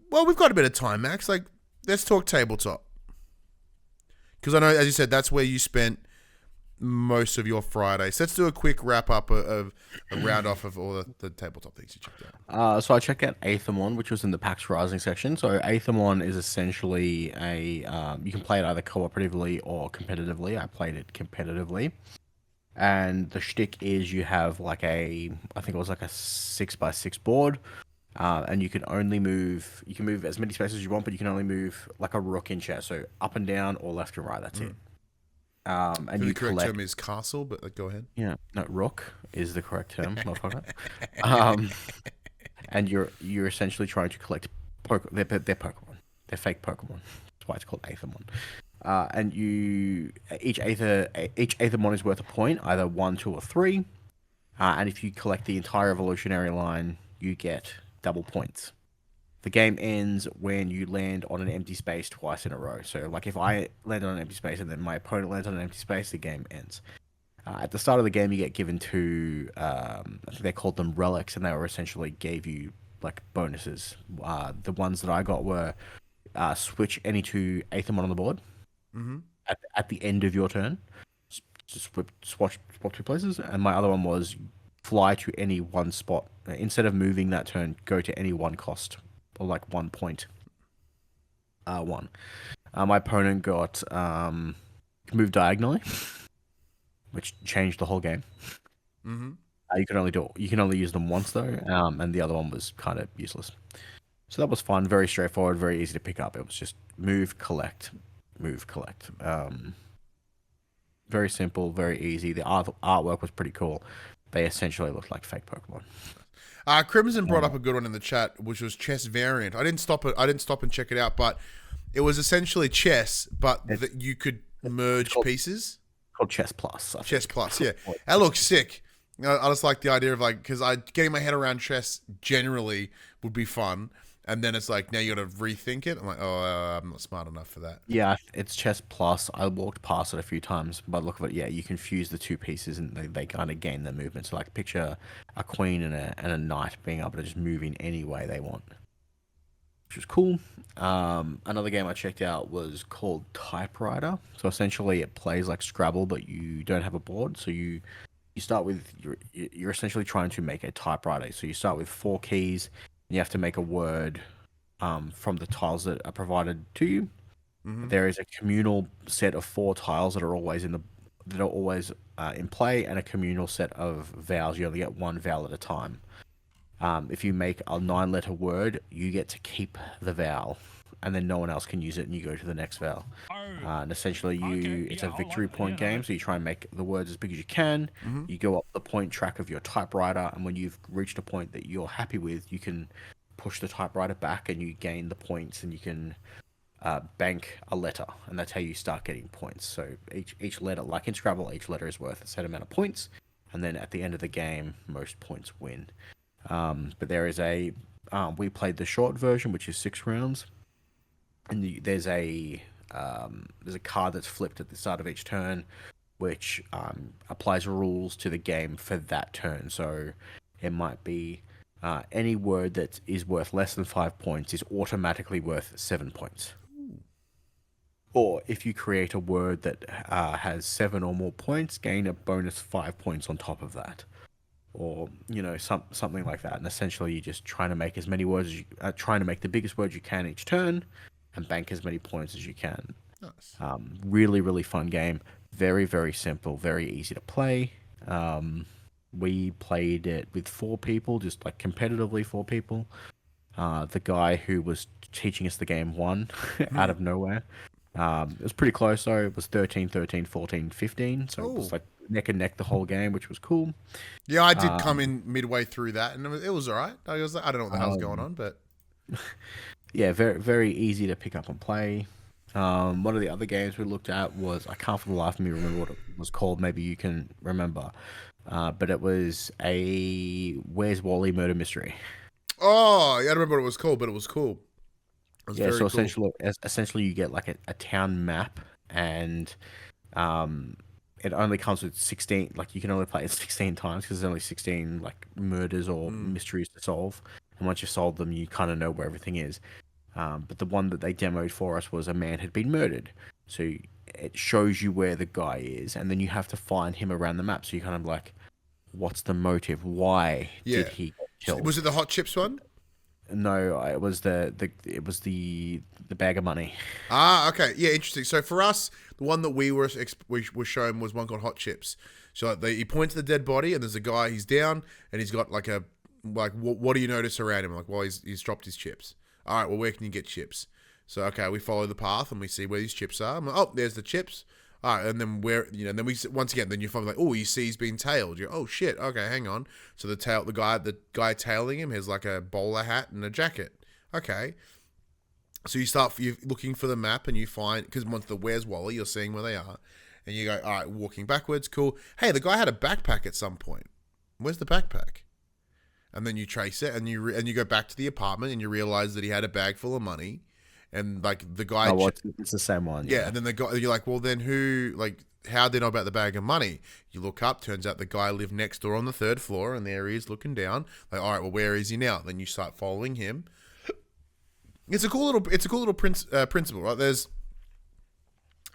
well, we've got a bit of time, Max. Like, let's talk tabletop. Because I know, as you said, that's where you spent most of your Fridays? Let's do a quick wrap up of a round off of all the tabletop things you checked out. So I checked out Aethermon, which was in the PAX Rising section. So Aethermon is essentially you can play it either cooperatively or competitively. I played it competitively. And the shtick is you have like I think it was like a 6x6 board. And you can move as many spaces as you want, but you can only move like a rook in chess. So up and down or left and right, that's it. And The correct term is castle, but go ahead. Yeah, no, rook is the correct term, motherfucker. And you're essentially trying to collect they're Pokemon. They're fake Pokemon. That's why it's called Aethermon. And each Aethermon is worth a point, either 1, 2, or 3. And if you collect the entire evolutionary line, you get double points. The game ends when you land on an empty space twice in a row. So, like, if I land on an empty space and then my opponent lands on an empty space, the game ends. At the start of the game, you get given two, I think they called them relics, and they were essentially gave you, like, bonuses. The ones that I got were switch any two Aethermon on the board at the end of your turn. Just swap two places. And my other one was fly to any one spot. Instead of moving that turn, go to any one cost. Or like 1 point. My opponent got moved diagonally, which changed the whole game. You can only use them once though, and the other one was kind of useless. So that was fun, very straightforward, very easy to pick up. It was just move, collect, move, collect. Very simple, very easy. The artwork was pretty cool. They essentially looked like fake Pokemon. Crimson brought up a good one in the chat, which was chess variant. I didn't stop and check it out, but it was essentially chess, but that you could merge pieces. Called Chess Plus. Chess Plus, yeah. That looks sick. I just like the idea of because getting my head around chess generally would be fun, and then it's like now you got to rethink it. I'm like, I'm not smart enough for that. Yeah, it's Chess Plus. I walked past it a few times, but look at it. Yeah, you can fuse the two pieces, and they kind of gain their movement. So like, picture a queen and a knight being able to just move in any way they want, which was cool. Another game I checked out was called Typewriter. So essentially, it plays like Scrabble, but you don't have a board. So you start with you're essentially trying to make a typewriter. So you start with 4 keys. You have to make a word from the tiles that are provided to you. There is a communal set of 4 tiles that are always in play, and a communal set of vowels. You only get 1 vowel at a time. If you make a 9-letter word, you get to keep the vowel, and then no one else can use it, and you go to the next vowel. And essentially, it's a victory point game, so you try and make the words as big as you can. You go up the point track of your typewriter, and when you've reached a point that you're happy with, you can push the typewriter back, and you gain the points, and you can bank a letter, and that's how you start getting points. So each letter, like in Scrabble, each letter is worth a set amount of points, and then at the end of the game, most points win. But there is we played the short version, which is 6 rounds. And there's a card that's flipped at the start of each turn, which applies rules to the game for that turn. So it might be any word that is worth less than 5 points is automatically worth 7 points. Or if you create a word that has 7 or more points, gain a bonus 5 points on top of that. Or something like that. And essentially, you're just trying to make as many words trying to make the biggest words you can each turn, and bank as many points as you can. Nice. Really, really fun game. Very, very simple. Very easy to play. We played it with 4 people, just like competitively 4 people. The guy who was teaching us the game won out of nowhere. It was pretty close though. It was 13, 13, 14, 15. So It was like neck and neck the whole game, which was cool. Yeah, I did come in midway through that, and it was all right. I was like, I don't know what the hell's going on, but yeah, very, very easy to pick up and play. One of the other games we looked at was, I can't for the life of me remember what it was called. Maybe you can remember. But it was a Where's Wally murder mystery. Oh, I don't remember what it was called, but it was cool. It was yeah, so cool. essentially you get like a town map, and it only comes with 16, like you can only play it 16 times because there's only 16 like murders or mysteries to solve. And once you've solved them, you kind of know where everything is. But the one that they demoed for us was a man had been murdered. So it shows you where the guy is, and then you have to find him around the map. So you kind of like, what's the motive? Why did he get killed? Was it the hot chips one? No, it was the bag of money. Ah, okay, yeah, interesting. So for us, the one that we were shown was one called Hot Chips. So he points to the dead body, and there's a guy. He's down, and he's got like what do you notice around him? Like, well, he's dropped his chips. All right, well, where can you get chips? So okay, we follow the path and we see where these chips are. I'm like, oh, there's the chips. All right, and then then we once again, then you find like, oh, you see he's being tailed. You're, oh shit, okay, hang on. So the guy tailing him has like a bowler hat and a jacket. Okay, so you're looking for the map and you find, because once the where's Wally, you're seeing where they are, and you go, all right, walking backwards, cool. Hey, the guy had a backpack at some point. Where's the backpack? And then you trace it, and you go back to the apartment, and you realize that he had a bag full of money. And like the guy, it's the same one. Yeah, and then the guy, you're like, well, then how did they know about the bag of money? You look up, turns out the guy lived next door on the 3rd floor, and there he is looking down. Like, all right, well, where is he now? Then you start following him. It's a cool little principle, right? It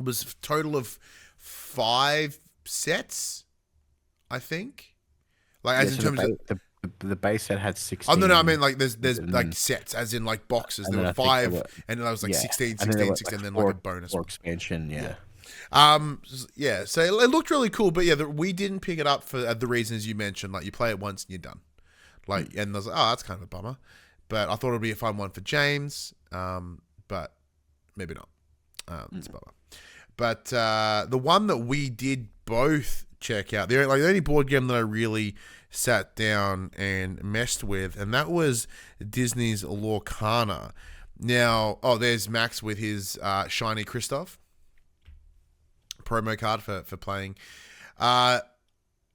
was a total of 5 sets, I think. Like, as in terms of the base set had 16. Oh, no, I mean, like, there's like sets, as in, like, boxes. There were 5, and then I was, like, 16, and then, like, a bonus or expansion, yeah. Yeah, so it looked really cool, but, yeah, we didn't pick it up for the reasons you mentioned. Like, you play it once and you're done. Like, and I was like, oh, that's kind of a bummer. But I thought it would be a fun one for James, but maybe not. It's a bummer. But the one that we did both check out, the only board game that I really sat down and messed with, and that was Disney's Lorcana. Now, there's Max with his shiny Kristoff promo card for playing.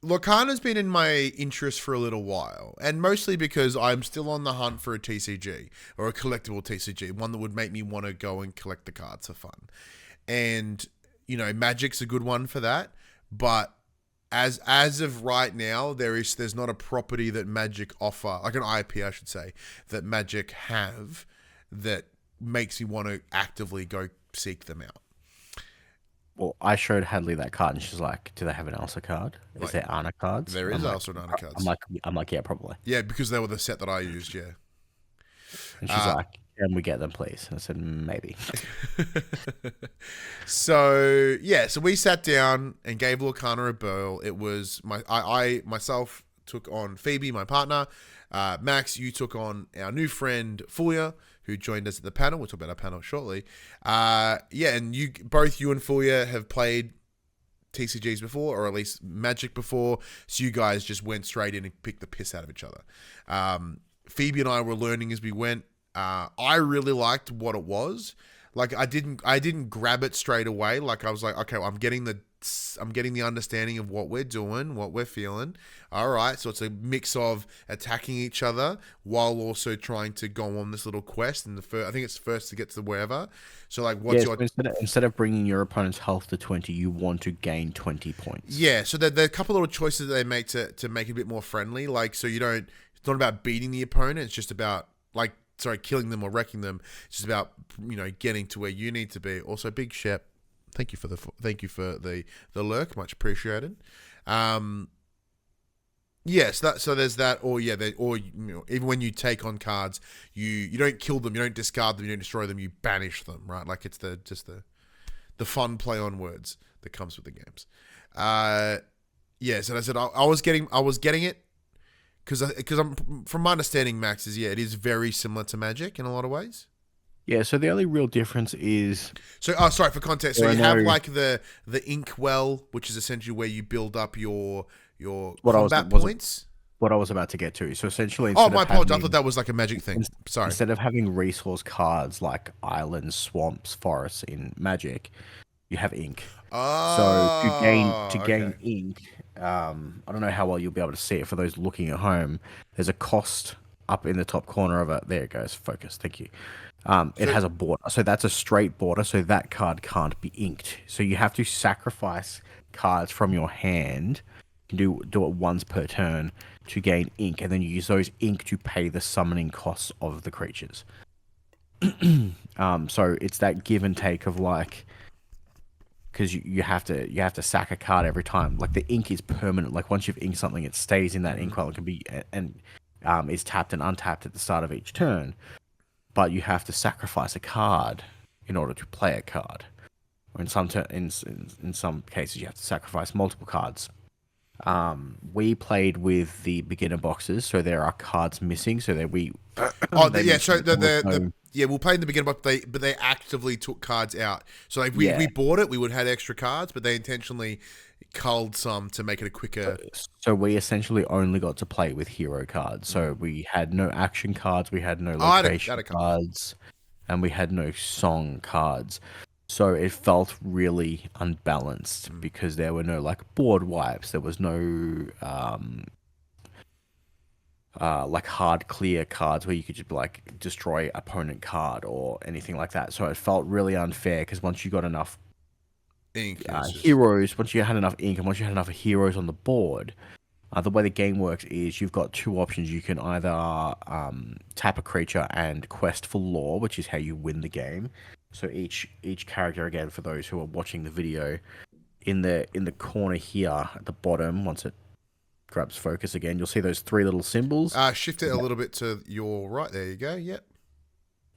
Lorcana's been in my interest for a little while, and mostly because I'm still on the hunt for a TCG, or a collectible TCG, one that would make me want to go and collect the cards for fun. And, Magic's a good one for that, but as of right now, there's not a property that Magic offer, like an IP, I should say, that Magic have that makes me want to actively go seek them out. Well, I showed Hadley that card, and she's like, "Do they have an Elsa card? Is there Anna cards?" There is Elsa and Anna cards. I'm like, yeah, probably. Yeah, because they were the set that I used. Yeah. And she's like, "Can we get them, please?" And I said, "Maybe." So we sat down and gave Lorcana a whirl. It was I myself took on Phoebe, my partner. Max, you took on our new friend Fulia, who joined us at the panel. We'll talk about our panel shortly. And you and Fulia have played TCGs before, or at least Magic before, so you guys just went straight in and picked the piss out of each other. Phoebe and I were learning as we went. I really liked what it was. Like, I didn't grab it straight away. Like, I was like, okay, well, I'm getting the understanding of what we're doing, what we're feeling. All right, so it's a mix of attacking each other while also trying to go on this little quest. And I think it's first to get to wherever. So, like, instead of bringing your opponent's health to 20, you want to gain 20 points. Yeah, so there are a couple of little choices that they make to make it a bit more friendly. Like, so it's not about beating the opponent. It's just about killing them or wrecking them. It's just about getting to where you need to be. Also, Big Shep, thank you for the lurk, much appreciated. Yes, so there's that. Or even when you take on cards, you don't kill them, you don't discard them, you don't destroy them, you banish them, right? Like, it's the fun play on words that comes with the games. So I said I was getting it. Because I'm, from my understanding, Max, it is very similar to Magic in a lot of ways. Yeah, so the only real difference is... So, sorry, for context. So you have like the ink well, which is essentially where you build up your combat points. What I was about to get to. So essentially... Oh, my apologies. I thought that was like a Magic thing. Sorry. Instead of having resource cards like islands, swamps, forests in Magic, you have ink. Oh, so to gain ink... I don't know how well you'll be able to see it for those looking at home. There's a cost up in the top corner of it. There it goes. Focus. Thank you. It has a border. So that's a straight border. So that card can't be inked. So you have to sacrifice cards from your hand. You can do it once per turn to gain ink. And then you use those ink to pay the summoning costs of the creatures. So it's that give and take of like... because you have to sack a card every time. Like the ink is permanent. Like once you've inked something, it stays in that ink well. It can be is tapped and untapped at the start of each turn. But you have to sacrifice a card in order to play a card. Or in some cases, you have to sacrifice multiple cards. We played with the beginner boxes, so there are cards missing. So that we we'll play in the beginning, but they actively took cards out. So like we bought it, we would have had extra cards, but they intentionally culled some to make it a quicker. So we essentially only got to play with hero cards. So we had no action cards, we had no location cards, and we had no song cards. So it felt really unbalanced because there were no like board wipes. There was no like hard clear cards where you could just like destroy opponent card or anything like that. So it felt really unfair because once you got enough ink, heroes, once you had enough ink and once you had enough heroes on the board, the way the game works is you've got two options. You can either tap a creature and quest for lore, which is how you win the game. So each character, again, for those who are watching the video, in the corner here at the bottom, once it grabs focus again, you'll see those three little symbols. Shift it a little bit to your right. There you go. Yep.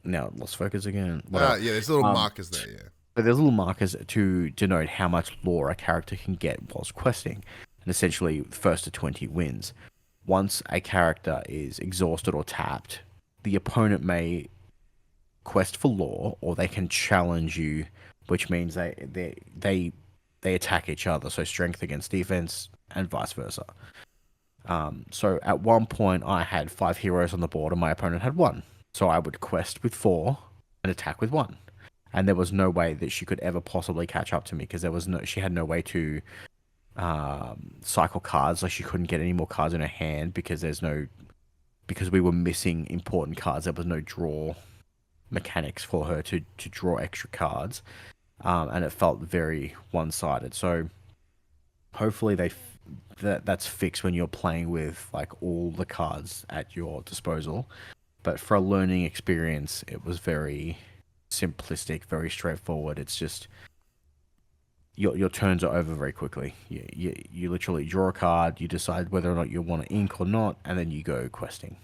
Now it lost focus again. There's little markers there. Yeah. But there's little markers to denote how much lore a character can get whilst questing, and essentially, first to 20 wins. Once a character is exhausted or tapped, the opponent may quest for lore, or they can challenge you, which means they attack each other. So strength against defense, and vice versa. So at one point, I had 5 heroes on the board, and my opponent had 1. So I would quest with 4 and attack with 1, and there was no way that she could ever possibly catch up to me because she had no way to cycle cards. Like she couldn't get any more cards in her hand because we were missing important cards. There was no draw mechanics for her to draw extra cards, and it felt very one-sided. So hopefully that's fixed when you're playing with like all the cards at your disposal. But for a learning experience, it was very simplistic, very straightforward. It's just your turns are over very quickly. You literally draw a card, you decide whether or not you want to ink or not, and then you go questing.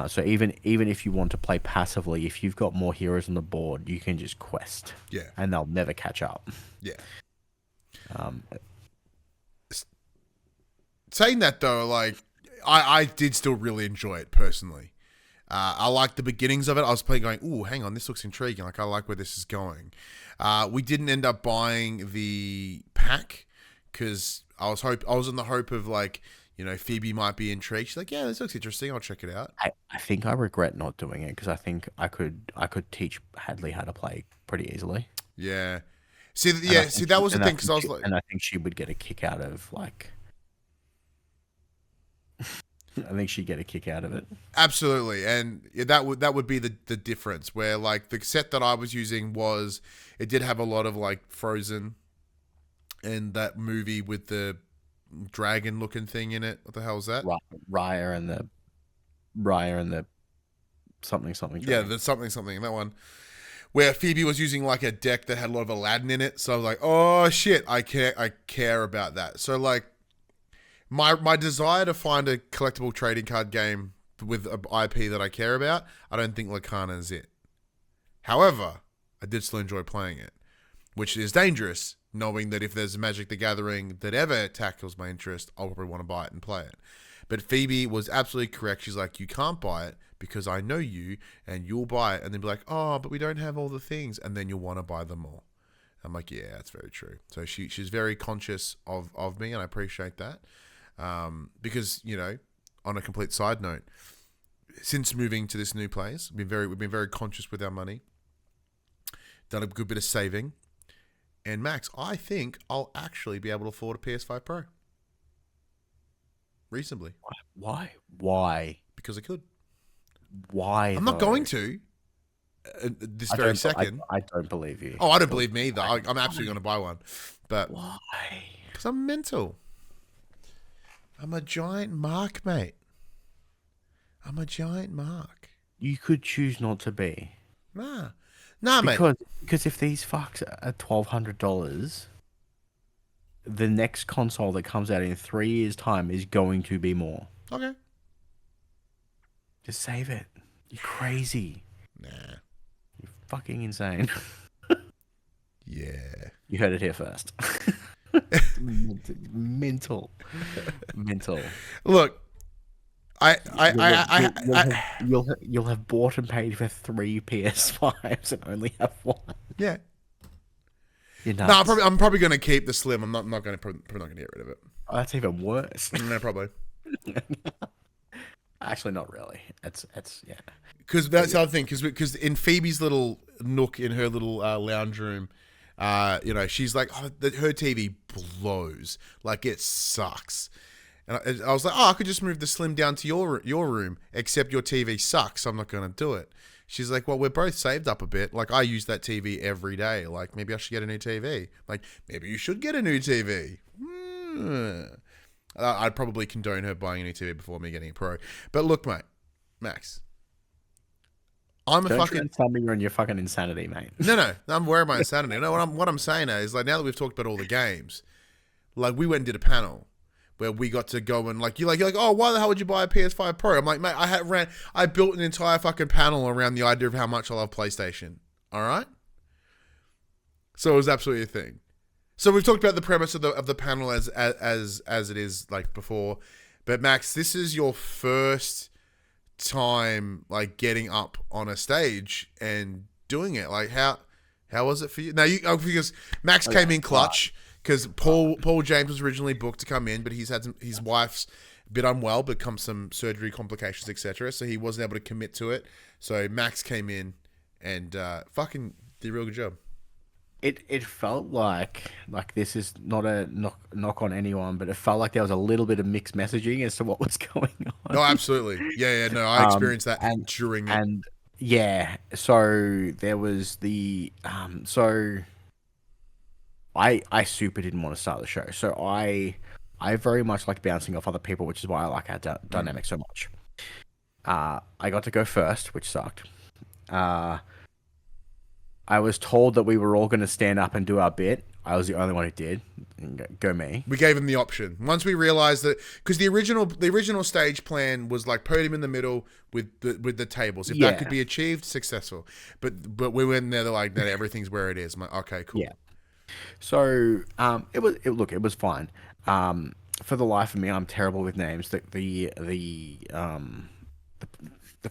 So even if you want to play passively, if you've got more heroes on the board, you can just quest. Yeah. And they'll never catch up. Yeah. Saying that though, like I did still really enjoy it personally. I liked the beginnings of it. I was playing going, ooh, hang on, this looks intriguing. Like I like where this is going. We didn't end up buying the pack because I was in the hope of like, you know, Phoebe might be intrigued. She's like, yeah, this looks interesting. I'll check it out. I think I regret not doing it because I think I could teach Hadley how to play pretty easily. Yeah. That was the thing because I was like, and I think she would get a kick out of like. I think she'd get a kick out of it. Absolutely, and that would be the difference. Where like the set that I was using it did have a lot of like Frozen, and that movie with the dragon looking thing in it. What the hell is that? Raya and the something. Yeah, the something in that one. Where Phoebe was using like a deck that had a lot of Aladdin in it, so I was like, oh shit, I care about that. So like. My desire to find a collectible trading card game with an IP that I care about, I don't think Lorcana is it. However, I did still enjoy playing it, which is dangerous, knowing that if there's a Magic the Gathering that ever tackles my interest, I'll probably want to buy it and play it. But Phoebe was absolutely correct. She's like, you can't buy it because I know you and you'll buy it and then be like, oh, but we don't have all the things, and then you'll want to buy them all. I'm like, yeah, that's very true. So she's very conscious of me, and I appreciate that. Because, you know, on a complete side note, since moving to this new place, we've been very conscious with our money, done a good bit of saving, and Max, I think I'll actually be able to afford a PS5 Pro. Reasonably. Why? Because I could. Why? I'm not going to. This very second. I don't believe you. Oh, I don't believe me either. I'm absolutely going to buy one. But why? Because I'm mental. I'm a giant mark, mate. I'm a giant mark. You could choose not to be. Nah. Nah, mate. Because if these fucks are $1,200, the next console that comes out in 3 years' time is going to be more. Okay. Just save it. You're crazy. Nah. You're fucking insane. Yeah. You heard it here first. Mental. Look, You'll have bought and paid for 3 PS5s and only have 1. Yeah. You're No, nuts. I'm probably going to keep the Slim. I'm not going to probably not going to get rid of it. Oh, that's even worse. No, probably. Actually, not really. It's yeah. Because that's the other thing. Because in Phoebe's little nook in her little lounge room, she's like, her TV blows. Like, it sucks. And I was like, I could just move the Slim down to your room, except your TV sucks, so I'm not going to do it. She's like, well, we're both saved up a bit. Like, I use that TV every day. Like, maybe I should get a new TV. Like, maybe you should get a new TV. I'd probably condone her buying a new TV before me getting a Pro. But look, mate, Max, Don't tell me you're on your fucking insanity, mate. No, I'm worried about insanity. No, what I'm saying is, like, now that we've talked about all the games, like, we went and did a panel where we got to go and you're like, oh, why the hell would you buy a PS5 Pro? I'm like, mate, I built an entire fucking panel around the idea of how much I love PlayStation. All right, so it was absolutely a thing. So we've talked about the premise of the panel as it is like before, but Max, this is your first time like getting up on a stage and doing it. Like, how was it for you? Now because Max came in clutch. Because Paul James was originally booked to come in, but his wife's a bit unwell, become some surgery complications, etc. So he wasn't able to commit to it. So Max came in and fucking did a real good job. It felt like this is not a knock on anyone, but it felt like there was a little bit of mixed messaging as to what was going on. No, absolutely. Yeah. No, I experienced that during it. And yeah, so there was the I super didn't want to start the show. So I very much like bouncing off other people, which is why I like our dynamic so much. I got to go first, which sucked. I was told that we were all going to stand up and do our bit. I was the only one who did. Go me. We gave him the option. Once we realized that, because the original stage plan was like podium in the middle with the tables. If that could be achieved, successful. But we went there, they're like, no, everything's where it is. I'm like, okay, cool. Yeah. So it was fine. For the life of me, I'm terrible with names. The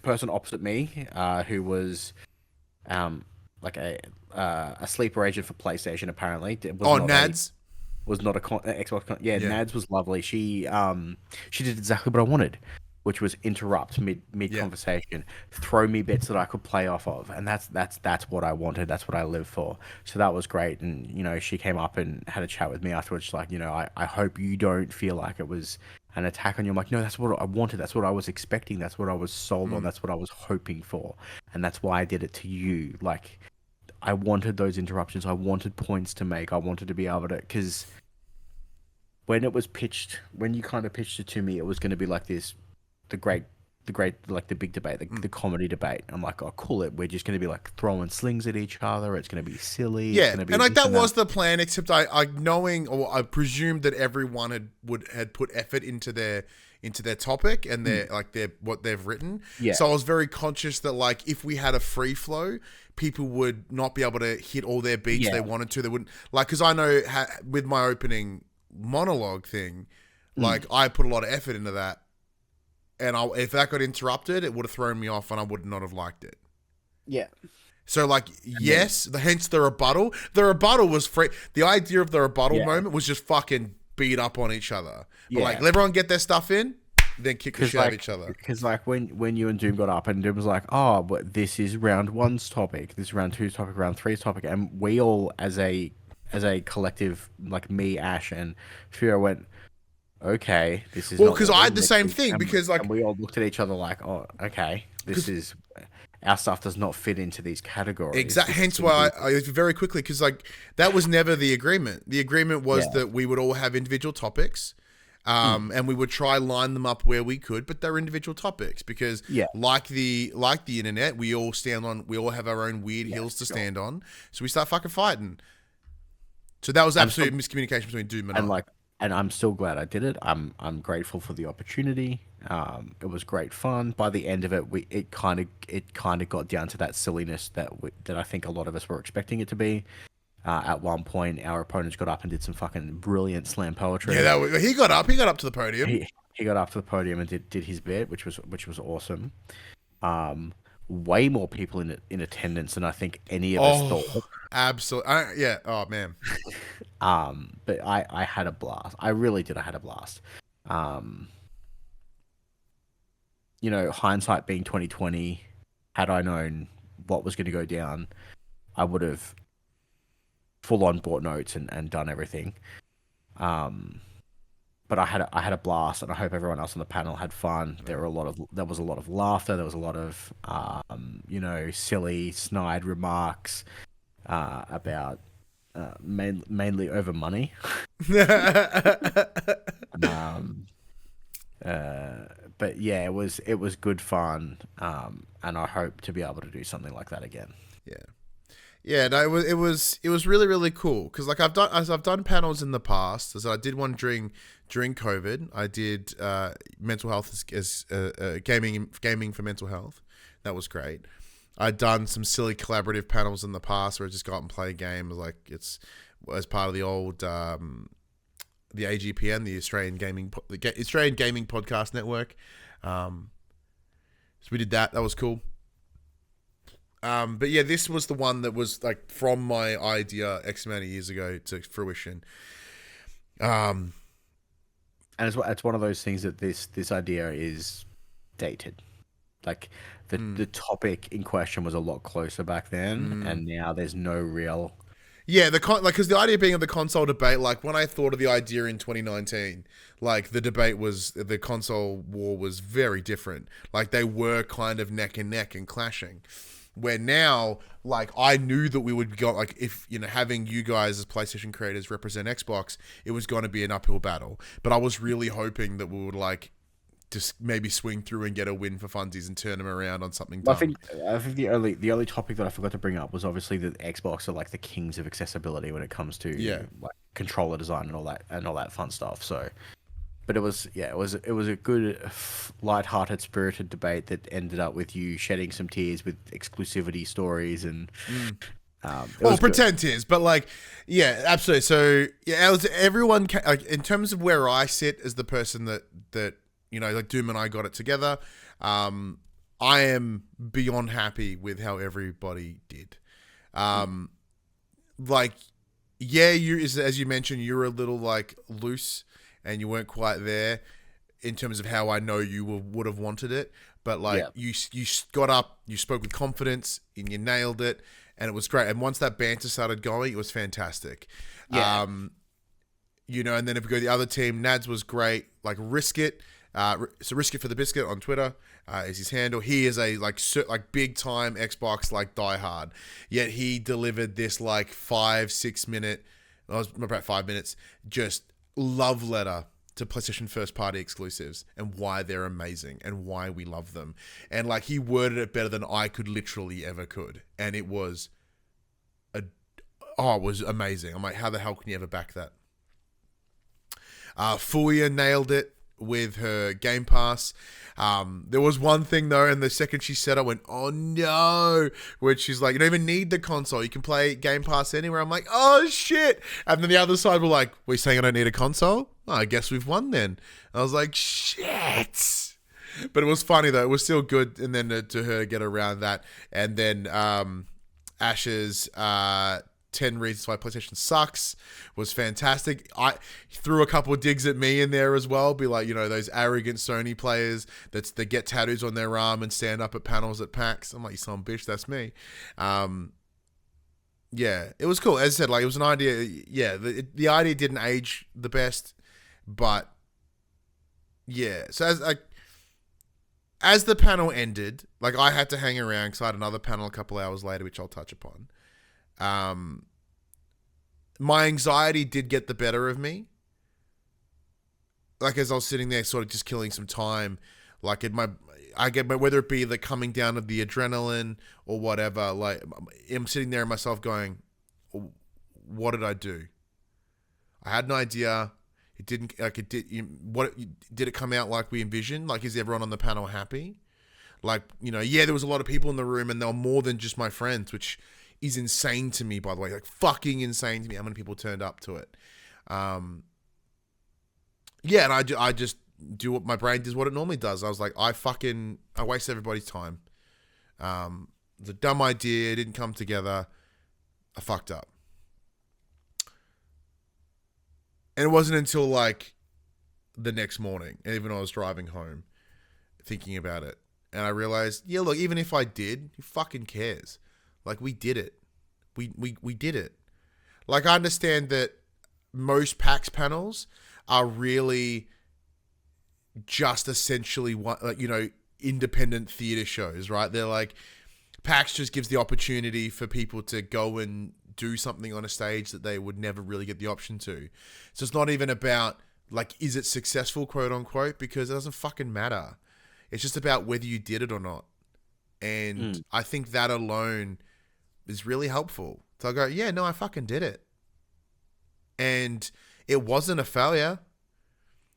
person opposite me, who was like a sleeper agent for PlayStation, apparently. Nads was not a Xbox. Nads was lovely. She did exactly what I wanted, which was interrupt mid conversation, throw me bits that I could play off of, and that's what I wanted. That's what I live for. So that was great. And she came up and had a chat with me afterwards. Like, I hope you don't feel like it was an attack on you. I'm like, no, that's what I wanted. That's what I was expecting. That's what I was sold on. That's what I was hoping for, and that's why I did it to you. Like, I wanted those interruptions. I wanted points to make. I wanted to be able to, because when you kind of pitched it to me, it was going to be like this. The great, like the big debate, the comedy debate. I'm like, oh, cool. We're just going to be like throwing slings at each other. It's going to be silly. Yeah, and like that was the plan. Except I knowing, or I presumed that everyone had put effort into their topic and what they've written. Yeah. So I was very conscious that like if we had a free flow, people would not be able to hit all their beats they wanted to. They wouldn't because I know with my opening monologue thing, like I put a lot of effort into that. And if that got interrupted, it would have thrown me off, and I would not have liked it. Yeah. So, hence the rebuttal. The rebuttal was free. The idea of the rebuttal moment was just fucking beat up on each other. But let everyone get their stuff in, then kick the shit out of each other. Because when you and Doom got up, and Doom was like, "Oh, but this is round 1's topic. This is round 2's topic. Round 3's topic," and we all, as a collective, like me, Ash, and Fira, went, okay, this is because I had the same thing because and we all looked at each other like, oh, okay, this is our stuff does not fit into these categories. Exactly. Hence why I very quickly, because like that was never the agreement. The agreement was that we would all have individual topics, And we would try line them up where we could, but they're individual topics because, like the internet, we all have our own weird hills to stand on. So we start fucking fighting. So that was absolute miscommunication between Doom and I. And I'm still glad I did it. I'm grateful for the opportunity. It was great fun. By the end of it, it kind of got down to that silliness that I think a lot of us were expecting it to be. At one point, our opponents got up and did some fucking brilliant slam poetry. Yeah, he got up. He got up to the podium. He got up to the podium and did his bit, which was awesome. Way more people in attendance than I think any of us thought. Absolutely. Yeah. Oh man. But I had a blast. I really did. I had a blast. Hindsight being 2020, had I known what was going to go down, I would have full on bought notes and done everything. But I had a blast, and I hope everyone else on the panel had fun. There was a lot of laughter. There was a lot of silly, snide remarks about mainly over money. But yeah, it was good fun, and I hope to be able to do something like that again. Yeah, no, it was really, really cool because like I've done panels in the past. So I did one during COVID. I did mental health as gaming for mental health. That was great. I'd done some silly collaborative panels in the past where I just got and play games like it's as part of the old the AGPN, the Australian Gaming Podcast Network. So we did that. That was cool. But yeah, this was the one that was like from my idea X amount of years ago to fruition. And it's one of those things that this idea is dated. Like the topic in question was a lot closer back then, and now there's no real. Yeah, because the idea being of the console debate, like when I thought of the idea in 2019, like the console war was very different. Like they were kind of neck and neck and clashing. Where now, like I knew that we would go like if having you guys as PlayStation creators represent Xbox, it was going to be an uphill battle. But I was really hoping that we would like just maybe swing through and get a win for funsies and turn them around on something dumb. I think the only topic that I forgot to bring up was obviously that Xbox are like the kings of accessibility when it comes to like controller design and all that fun stuff. So, but it was a good, light-hearted, spirited debate that ended up with you shedding some tears with exclusivity stories and. Pretend tears, but like, yeah, absolutely. So yeah, everyone like in terms of where I sit as the person that. Like Doom and I got it together. I am beyond happy with how everybody did. Like, yeah, as you mentioned, you're a little like loose and you weren't quite there in terms of how I know you would have wanted it. But like you got up, you spoke with confidence and you nailed it and it was great. And once that banter started going, it was fantastic. Yeah. And then if we go to the other team, Nads was great. Like Risk It. So Risk It for the Biscuit on Twitter is his handle. He is a like big time Xbox like diehard. Yet he delivered this like 5-6 minute, about 5 minutes, just love letter to PlayStation first party exclusives and why they're amazing and why we love them. And like he worded it better than I could literally ever could. And it was it was amazing. I'm like, how the hell can you ever back that? Fuya nailed it with her Game Pass. There was one thing though, and the second she said, I went, oh no, where she's like, you don't even need the console, you can play Game Pass anywhere. I'm like, oh shit. And then the other side were like, we're saying I don't need a console? Oh, I guess we've won then. I was like, shit. But it was funny though, it was still good. And then to her get around that, and then Ash's 10 Reasons Why PlayStation Sucks was fantastic. I threw a couple of digs at me in there as well. Be like, those arrogant Sony players that get tattoos on their arm and stand up at panels at PAX. I'm like, you son of a bitch, that's me. Yeah, it was cool. As I said, like it was an idea. Yeah, the idea didn't age the best, but yeah. So as the panel ended, like I had to hang around because I had another panel a couple hours later, which I'll touch upon. My anxiety did get the better of me. like as I was sitting there, sort of just killing some time, like I get my, whether it be the coming down of the adrenaline or whatever, like I'm sitting there myself going, what did I do? I had an idea. It didn't, like it did, did it come out like we envisioned? Like, is everyone on the panel happy? Like, yeah, there was a lot of people in the room and they were more than just my friends, which is insane to me, by the way, like fucking insane to me how many people turned up to it. Yeah, and I just do what my brain does, what it normally does. I was like, I waste everybody's time. It's a dumb idea. It didn't come together. I fucked up. And it wasn't until like the next morning, even when I was driving home, thinking about it. And I realized, yeah, look, even if I did, who fucking cares? Like, we did it. We did it. Like, I understand that most PAX panels are really just essentially independent theater shows, right? They're like, PAX just gives the opportunity for people to go and do something on a stage that they would never really get the option to. So it's not even about, like, is it successful, quote unquote, because it doesn't fucking matter. It's just about whether you did it or not. And I think that alone is really helpful. So I go, yeah, no, I fucking did it. And it wasn't a failure.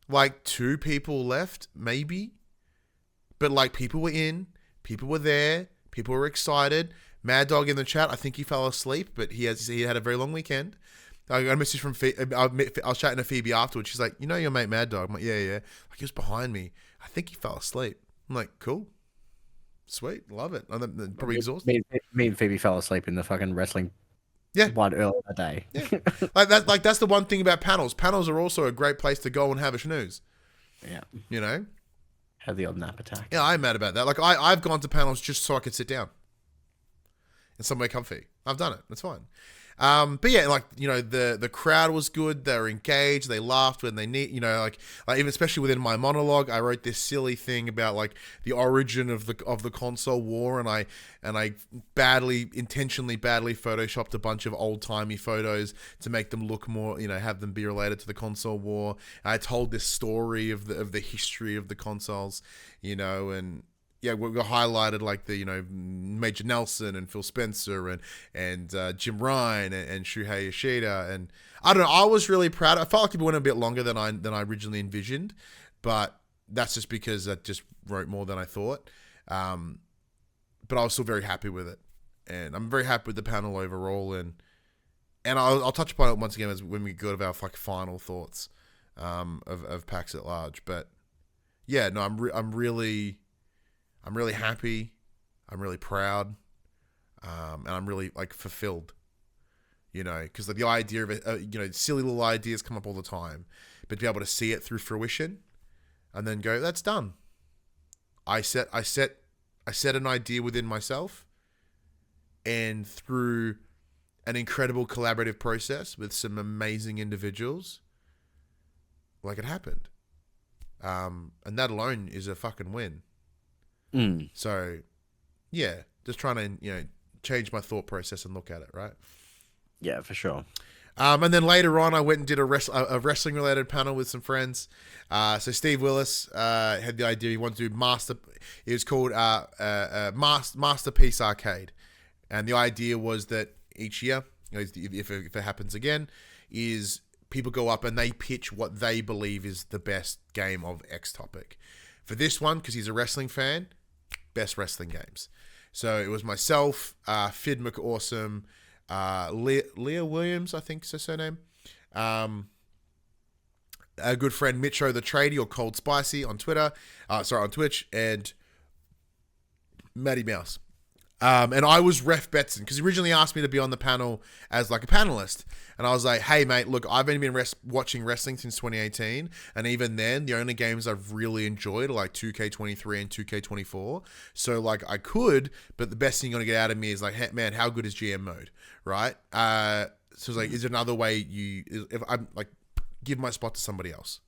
Like, 2 people left, maybe. But, like, people were in, people were there, people were excited. Mad Dog in the chat, I think he fell asleep, but he had a very long weekend. I got a message from I was chatting to Phoebe afterwards. She's like, your mate Mad Dog? I'm like, yeah. Like, he was behind me. I think he fell asleep. I'm like, cool. Sweet. Love it. I'm probably exhausted. Me and Phoebe fell asleep in the fucking wrestling one earlier in the day. Yeah. That's the one thing about panels. Panels are also a great place to go and have a snooze. Yeah. Have the odd nap attack. Yeah, I'm mad about that. Like, I've gone to panels just so I could sit down and somewhere comfy. I've done it. It's fine. But yeah, like, the crowd was good. They were engaged. They laughed when they need, like even especially within my monologue, I wrote this silly thing about like the origin of the console war, and I intentionally badly photoshopped a bunch of old timey photos to make them look more, have them be related to the console war. I told this story of the history of the consoles, and yeah, we highlighted like the Major Nelson and Phil Spencer and Jim Ryan and Shuhei Yoshida, and I don't know. I was really proud. I felt like it went a bit longer than I originally envisioned, but that's just because I just wrote more than I thought. But I was still very happy with it, and I'm very happy with the panel overall. And I'll touch upon it once again when we go to our like final thoughts of PAX at large. But yeah, no, I'm really happy. I'm really proud. And I'm really like fulfilled, because the idea of it, silly little ideas come up all the time, but to be able to see it through fruition and then go, that's done. I set an idea within myself, and through an incredible collaborative process with some amazing individuals, like, it happened. And that alone is a fucking win. So, yeah, just trying to, change my thought process and look at it, right? Yeah, for sure. And then later on, I went and did a wrestling-related panel with some friends. So Steve Willis had the idea he wanted to do it was called Masterpiece Arcade. And the idea was that each year, if it happens again, is people go up and they pitch what they believe is the best game of X topic. For this one, because he's a wrestling fan, best wrestling games. So it was myself, Fid McAwesome, Leah Williams, I think is her surname, a good friend Mitcho the Tradie, or Cold Spicy on on Twitch, and Matty Mouse. And I was Ref Betson, because he originally asked me to be on the panel as like a panelist. And I was like, hey, mate, look, I've only been watching wrestling since 2018. And even then, the only games I've really enjoyed are like 2K23 and 2K24. So like I could, but the best thing you're going to get out of me is like, hey, man, how good is GM mode? Right? So it's like, is there another way if I'm like, give my spot to somebody else?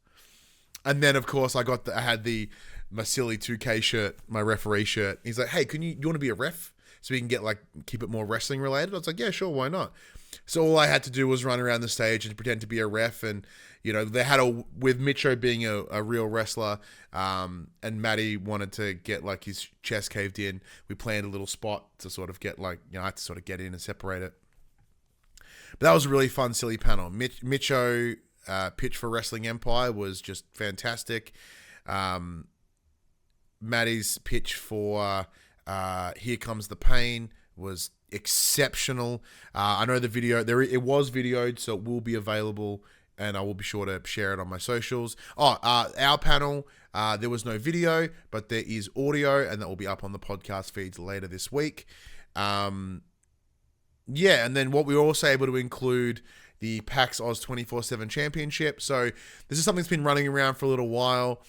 And then, of course, I had my silly 2K shirt, my referee shirt. He's like, hey, you want to be a ref? so we can get like keep it more wrestling related. I was like, yeah, sure, why not? So all I had to do was run around the stage and pretend to be a ref, and they had with Mitcho being a real wrestler, and Matty wanted to get like his chest caved in. We planned a little spot to sort of get like I had to sort of get in and separate it. But that was a really fun, silly panel. Mitcho pitch for Wrestling Empire was just fantastic. Matty's pitch for Here Comes the Pain was exceptional. I know the video it was videoed, so it will be available, and I will be sure to share it on my socials. Our panel, there was no video, but there is audio, and that will be up on the podcast feeds later this week. And then what we were also able to include the PAX Aus 24/7 Championship. So this is something that's been running around for a little while.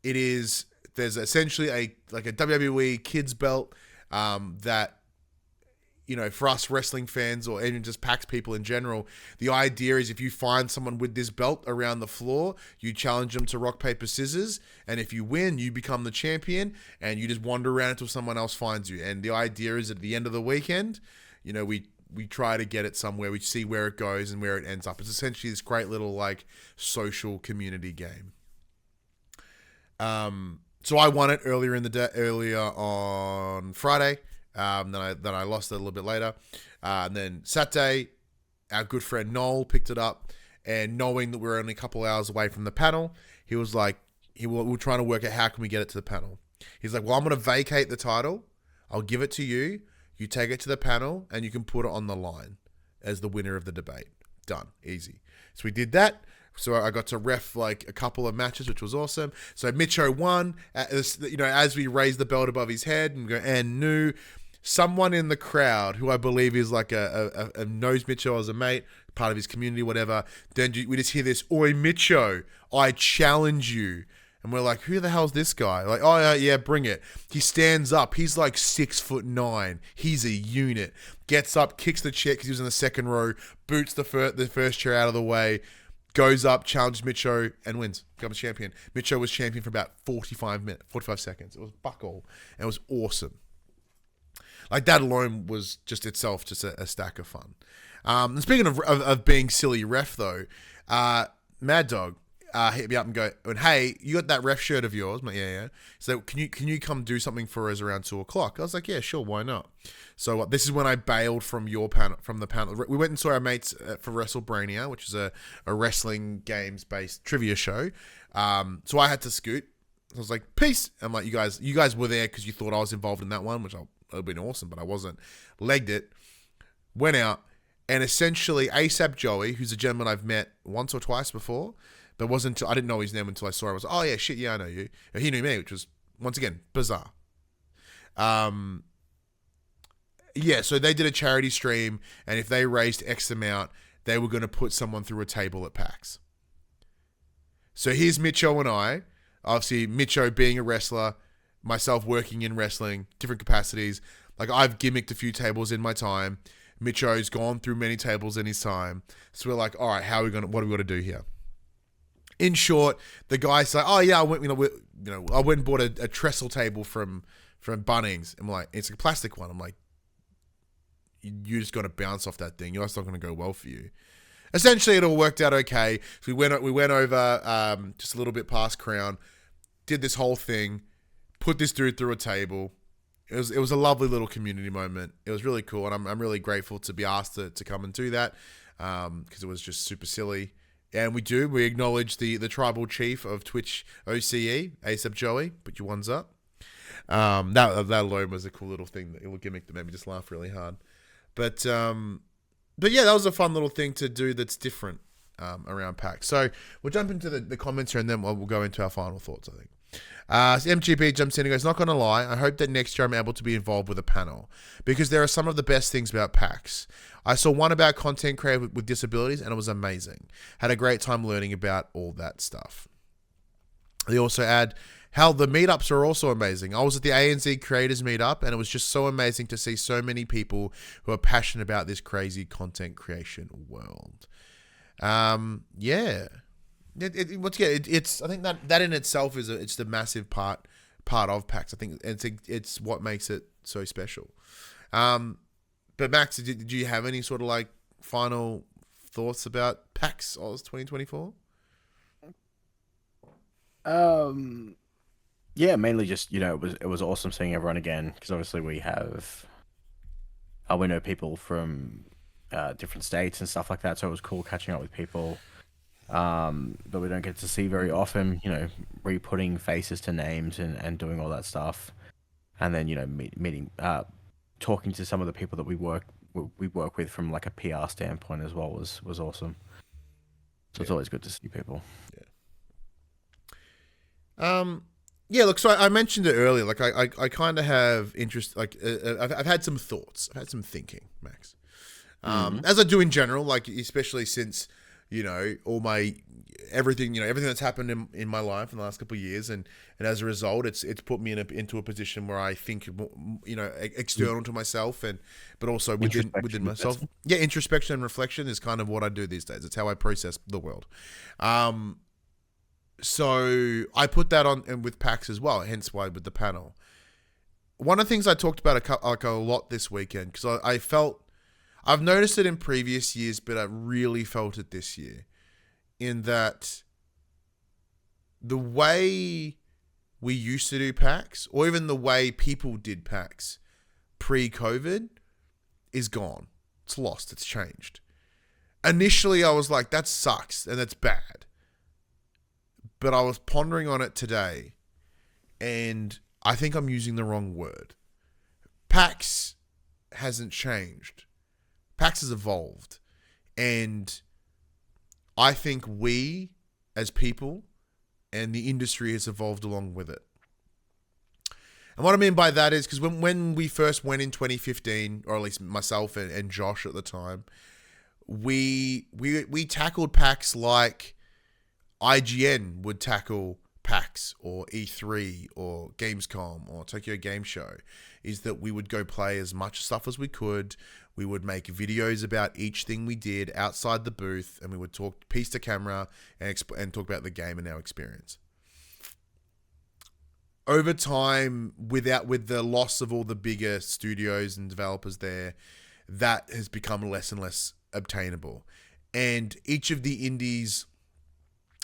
There's essentially a WWE kids belt that, for us wrestling fans or even just PAX people in general, the idea is if you find someone with this belt around the floor, you challenge them to rock, paper, scissors, and if you win, you become the champion, and you just wander around until someone else finds you. And the idea is at the end of the weekend, we try to get it somewhere, we see where it goes and where it ends up. It's essentially this great little like social community game. So I won it earlier on Friday. Then I lost it a little bit later. And then Saturday, our good friend Noel picked it up, and knowing that we were only a couple hours away from the panel, he was like, we were trying to work out how can we get it to the panel. He's like, well, I'm going to vacate the title. I'll give it to you. You take it to the panel, and you can put it on the line as the winner of the debate. Done. Easy. So we did that. So I got to ref like a couple of matches, which was awesome. So Mitcho won, as we raised the belt above his head and knew someone in the crowd who I believe is like a knows Mitcho as a mate, part of his community, whatever. Then we just hear this, "Oi, Mitcho, I challenge you." And we're like, who the hell's this guy? Like, oh, yeah, bring it. He stands up. He's like 6'9". He's a unit. Gets up, kicks the chair because he was in the second row, boots the first chair out of the way, goes up, challenges Mitcho, and wins. Becomes champion. Mitcho was champion for about 45 seconds. It was buck all. And it was awesome. Like, that alone was just itself just a stack of fun. And speaking of being silly ref, though, Mad Dog hit me up and go, hey, you got that ref shirt of yours? I'm like, yeah. So can you come do something for us around 2:00? I was like, yeah, sure, why not? So this is when I bailed from the panel. We went and saw our mates for WrestleBrania, which is a wrestling games based trivia show. So I had to scoot. I was like, peace. I'm like, you guys were there because you thought I was involved in that one, which would have been awesome, but I wasn't. Legged it, went out, and essentially ASAP Joey, who's a gentleman I've met once or twice before, but I didn't know his name until I saw him. I was like, oh yeah, shit, yeah, I know you. And he knew me, which was, once again, bizarre. So they did a charity stream, and if they raised X amount, they were going to put someone through a table at PAX. So here's Mitcho and I, obviously Mitcho being a wrestler, myself working in wrestling, different capacities. Like, I've gimmicked a few tables in my time. Mitcho's gone through many tables in his time. So we're like, all right, what are we going to do here? In short, the guy said, oh yeah, I went and bought a trestle table from Bunnings. And we're like, it's a plastic one. I'm like, you just got to bounce off that thing. It's not going to go well for you. Essentially, it all worked out okay. So we went over just a little bit past Crown, did this whole thing, put this dude through a table. It was a lovely little community moment. It was really cool, and I'm really grateful to be asked to come and do that because it was just super silly. And we acknowledge the tribal chief of Twitch OCE, ASAP Joey. Put your ones up. That alone was a cool little thing, a little gimmick that made me just laugh really hard. But yeah, that was a fun little thing to do that's different around PAX. So we'll jump into the comments here, and then we'll go into our final thoughts, I think. So MGP jumps in and goes, not going to lie, I hope that next year I'm able to be involved with a panel because there are some of the best things about PAX. I saw one about content creators with disabilities and it was amazing. Had a great time learning about all that stuff. They also add how the meetups are also amazing. I was at the ANZ Creators Meetup and it was just so amazing to see so many people who are passionate about this crazy content creation world. Yeah. It's I think that in itself it's the massive part of PAX. I think it's what makes it so special. But Max, did you have any sort of like final thoughts about PAX Aus 2024? Yeah, mainly just, it was awesome seeing everyone again, because obviously we know people from different states and stuff like that, so it was cool catching up with people that we don't get to see very often, re-putting faces to names and doing all that stuff. And then, meeting, talking to some of the people that we work with from like a PR standpoint as well was awesome. So it's always good to see people. Yeah, look, so I mentioned it earlier. Like, I kind of have interest. Like, I've had some thoughts. I've had some thinking, Max. As I do in general, like, especially since, everything that's happened in my life in the last couple of years. And as a result, it's put me into a position where I think, external to myself but also within myself. Yeah, introspection and reflection is kind of what I do these days. It's how I process the world. So I put that on and with PAX as well, hence why with the panel. One of the things I talked about a lot this weekend, because I've noticed it in previous years, but I really felt it this year, in that the way we used to do PAX, or even the way people did PAX pre-COVID, is gone. It's lost. It's changed. Initially, I was like, that sucks and that's bad. But I was pondering on it today, and I think I'm using the wrong word. PAX hasn't changed. PAX has evolved. And I think we, as people, and the industry has evolved along with it. And what I mean by that is, because when we first went in 2015, or at least myself and Josh at the time, we tackled PAX like IGN would tackle PAX or E3 or Gamescom or Tokyo Game Show, is that we would go play as much stuff as we could. We would make videos about each thing we did outside the booth, and we would talk piece to camera and talk about the game and our experience. Over time, with the loss of all the bigger studios and developers there, that has become less and less obtainable. And each of the indies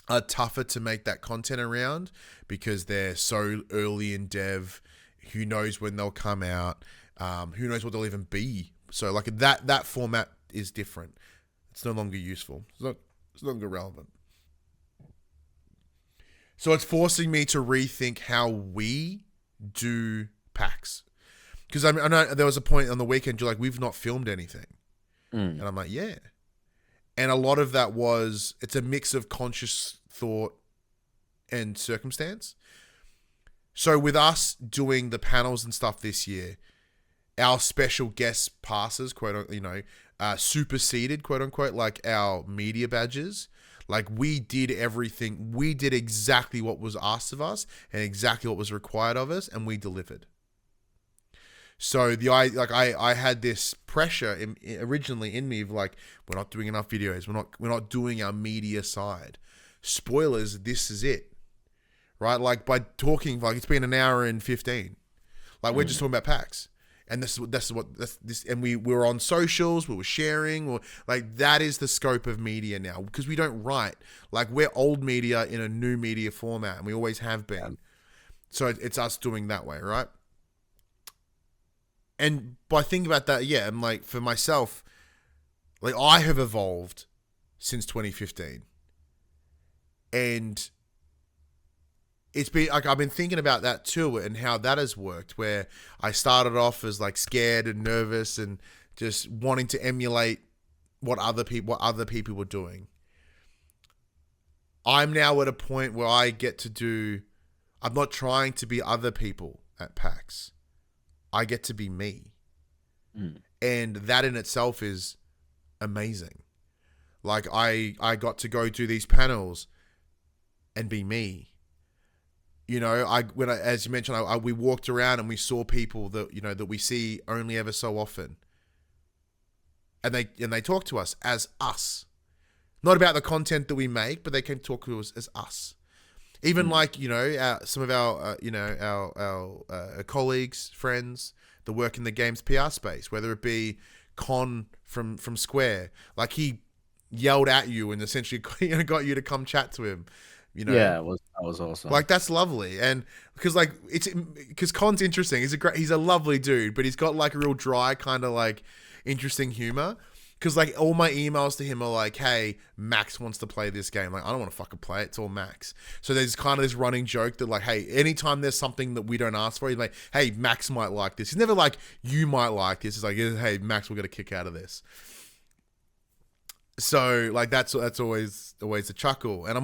are tougher to make that content around because they're so early in dev. Who knows when they'll come out? Who knows what they'll even be? So like that format is different. It's no longer useful. It's no longer relevant. So it's forcing me to rethink how we do PAX. Because I know there was a point on the weekend you're like, we've not filmed anything. And I'm like, yeah. And a lot of that it's a mix of conscious thought and circumstance. So with us doing the panels and stuff this year, our special guest passes, superseded, quote unquote, like our media badges. Like we did everything. We did exactly what was asked of us and exactly what was required of us, and we delivered. So I had this pressure originally in me of like, we're not doing enough videos. We're not doing our media side. Spoilers, this is it. Right? Like by talking, like it's been an hour and 15. Like we're just talking about PAX. And this, and we were on socials, we were sharing, or like that is the scope of media now, because we don't write. Like we're old media in a new media format, and we always have been. So it's us doing that way, right? And by thinking about that, yeah, I'm like, for myself, like I have evolved since 2015. And it's been like, I've been thinking about that too, and how that has worked, where I started off as like scared and nervous and just wanting to emulate what other people were doing. I'm now at a point where I'm not trying to be other people at PAX. I get to be me. And that in itself is amazing. Like I got to go to these panels and be me. As you mentioned, we walked around and we saw people that we see only ever so often. And they talk to us as us. Not about the content that we make, but they can talk to us as us. Even like, you know, some of our, you know, our colleagues, friends that work in the games PR space, whether it be Con from Square, like he yelled at you and essentially got you to come chat to him, you know. Yeah, that was awesome. Like that's lovely, and because Con's interesting. He's a lovely dude, but he's got like a real dry kind of like interesting humor. Because like all my emails to him are like, "Hey, Max wants to play this game." Like I don't want to fucking play it. It's all Max. So there's kind of this running joke that like, "Hey, anytime there's something that we don't ask for, he's like, hey, Max might like this." He's never like, "You might like this." It's like, "Hey, Max will get a kick out of this." So like that's always a chuckle, and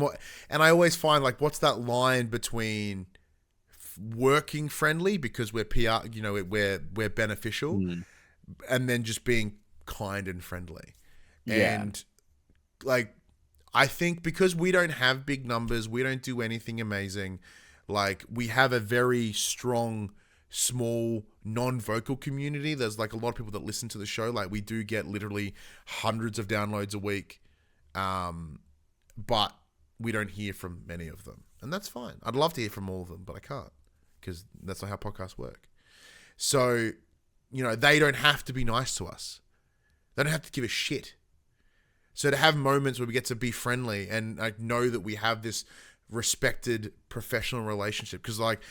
I always find like what's that line between working friendly because we're PR, you know, we're beneficial, and then just being kind and friendly. Yeah. And like I think because we don't have big numbers, we don't do anything amazing, like we have a very strong small non-vocal community. There's like a lot of people that listen to the show. Like we do get literally hundreds of downloads a week, but we don't hear from many of them, and that's fine. I'd love to hear from all of them, but I can't because that's not how podcasts work. So, you know, they don't have to be nice to us. They don't have to give a shit. So to have moments where we get to be friendly and like know that we have this respected professional relationship, because like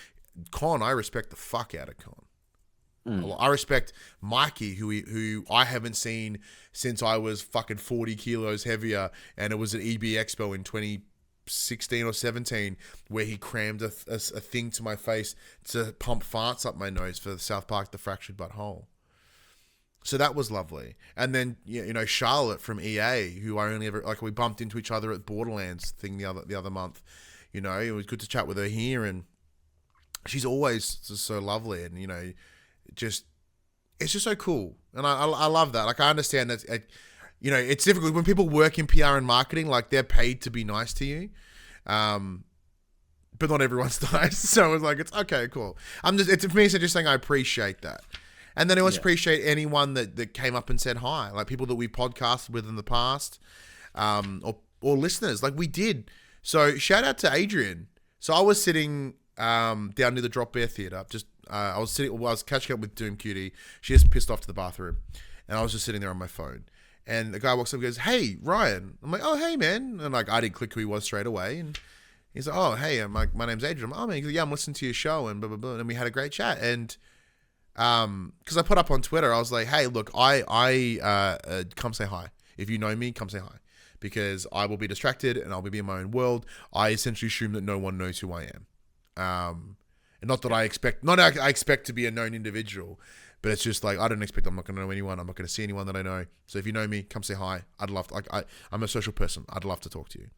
Con, I respect the fuck out of Con. I respect Mikey, who I haven't seen since I was fucking 40 kilos heavier, and it was at EB Expo in 2016 or 17 where he crammed a thing to my face to pump farts up my nose for South Park: The Fractured But Whole. So that was lovely. And then, you know, Charlotte from EA, who I only ever, like, we bumped into each other at Borderlands thing the other month. You know, it was good to chat with her here, and she's always just so lovely, and, you know, it's just so cool. And I love that. Like, I understand that, you know, it's difficult when people work in PR and marketing, like, they're paid to be nice to you. But not everyone's nice. So it's like, it's okay, cool. For me, it's just saying I appreciate that. And then I always appreciate anyone that came up and said hi, like people that we podcasted with in the past, or listeners, like we did. So shout out to Adrian. So I was sitting down near the Drop Bear Theatre. I was catching up with Doom Cutie. She just pissed off to the bathroom, and I was just sitting there on my phone. And the guy walks up and goes, "Hey, Ryan." I'm like, "Oh, hey, man." And like I didn't click who he was straight away. And he's like, "Oh, hey, I'm like, my name's Adrian." I'm like, "Oh, man." He's like, "Yeah, I'm listening to your show," and blah blah blah. And we had a great chat. And because I put up on Twitter, I was like, "Hey, look, I come say hi. If you know me, come say hi, because I will be distracted and I'll be in my own world. I essentially assume that no one knows who I am, and not that I expect to be a known individual, but it's just like I don't expect. I'm not going to know anyone. I'm not going to see anyone that I know. So if you know me, come say hi. I'd love to, I'm a social person. I'd love to talk to you."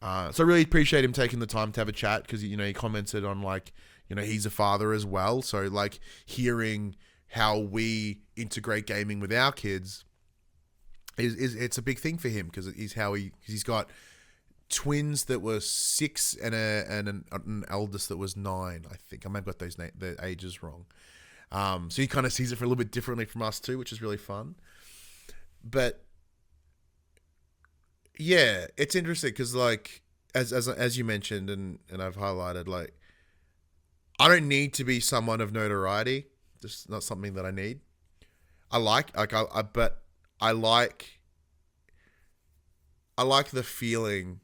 So I really appreciate him taking the time to have a chat, because, you know, he commented on like, you know, he's a father as well. So like hearing how we integrate gaming with our kids it's a big thing for him, because he's got twins that were 6 and an eldest that was 9. I think I might have got the ages wrong. So he kind of sees it for a little bit differently from us too, which is really fun. But yeah, it's interesting because like as you mentioned and I've highlighted, like I don't need to be someone of notoriety. Just not something that I need. I like the feeling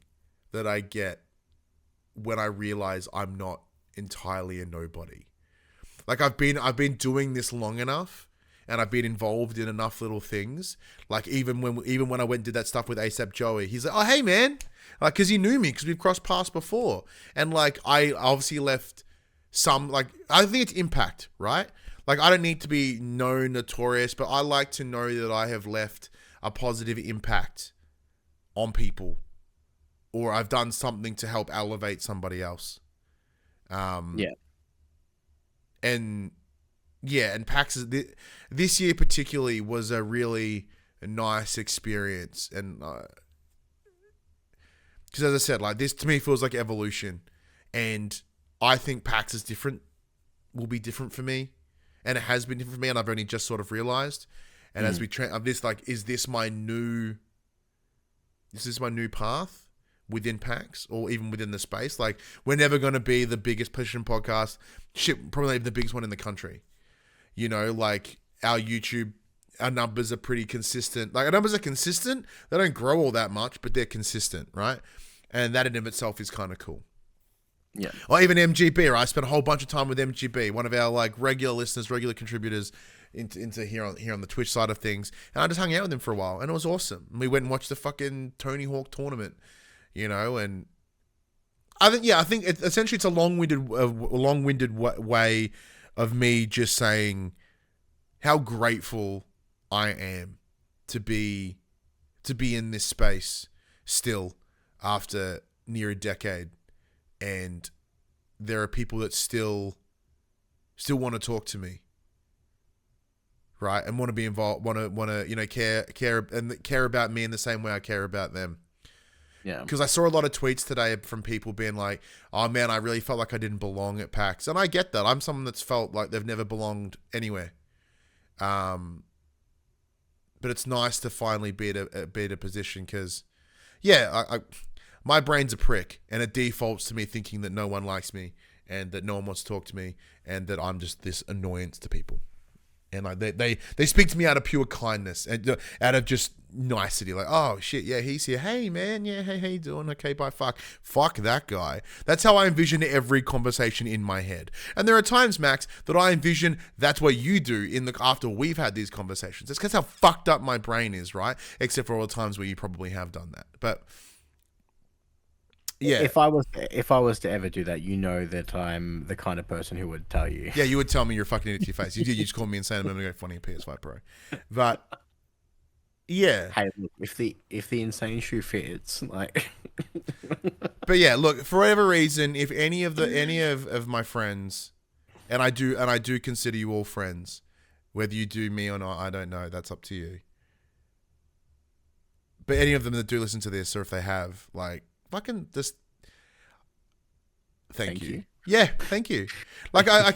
that I get when I realize I'm not entirely a nobody. Like I've been doing this long enough, and I've been involved in enough little things. Like even when I went and did that stuff with ASAP Joey, he's like, "Oh, hey man," like because he knew me because we've crossed paths before, and like I obviously left some, like I think it's impact, right? Like I don't need to be known, notorious, but I like to know that I have left a positive impact on people, or I've done something to help elevate somebody else. Yeah. And PAX this year particularly was a really nice experience, and because as I said, like this to me feels like evolution, and I think PAX is will be different for me, and it has been different for me, and I've only just sort of realized. And as we is this my new path, within PAX or even within the space. Like, we're never going to be the biggest PlayStation podcast. Shit, probably even the biggest one in the country. You know, like, our YouTube, our numbers are pretty consistent. Like, our numbers are consistent. They don't grow all that much, but they're consistent, right? And that in of itself is kind of cool. Yeah. Or even MGB, right? I spent a whole bunch of time with MGB, one of our like regular listeners, regular contributors into here on the Twitch side of things. And I just hung out with him for a while, and it was awesome. And we went and watched the fucking Tony Hawk tournament, you know. And I think essentially it's a long-winded way of me just saying how grateful I am to be in this space still after near a decade. And there are people that still want to talk to me, right? And want to be involved, want to care about me in the same way I care about them. Yeah. Because I saw a lot of tweets today from people being like, "Oh man, I really felt like I didn't belong at PAX," and I get that. I'm someone that's felt like they've never belonged anywhere. But it's nice to finally be at a position because, yeah, my brain's a prick, and it defaults to me thinking that no one likes me and that no one wants to talk to me and that I'm just this annoyance to people. And like they speak to me out of pure kindness and out of just nicety. Like, oh shit, yeah, he's here. Hey man, yeah, hey, how you doing? Okay, bye. Fuck that guy. That's how I envision every conversation in my head. And there are times, Max, that I envision that's what you do after we've had these conversations. It's because how fucked up my brain is, right? Except for all the times where you probably have done that, but. Yeah. If I was to ever do that, you know that I'm the kind of person who would tell you. Yeah, you would tell me you're fucking idiot to your face. You did. You just called me insane a moment ago, funny a PS5 Pro. But yeah. Hey, look, if the insane shoe fits, like. But yeah, look, for whatever reason, if any of my friends, and I do consider you all friends, whether you do me or not, I don't know. That's up to you. But any of them that do listen to this, or if they have, like. Fucking just thank you. Yeah, thank you. Like I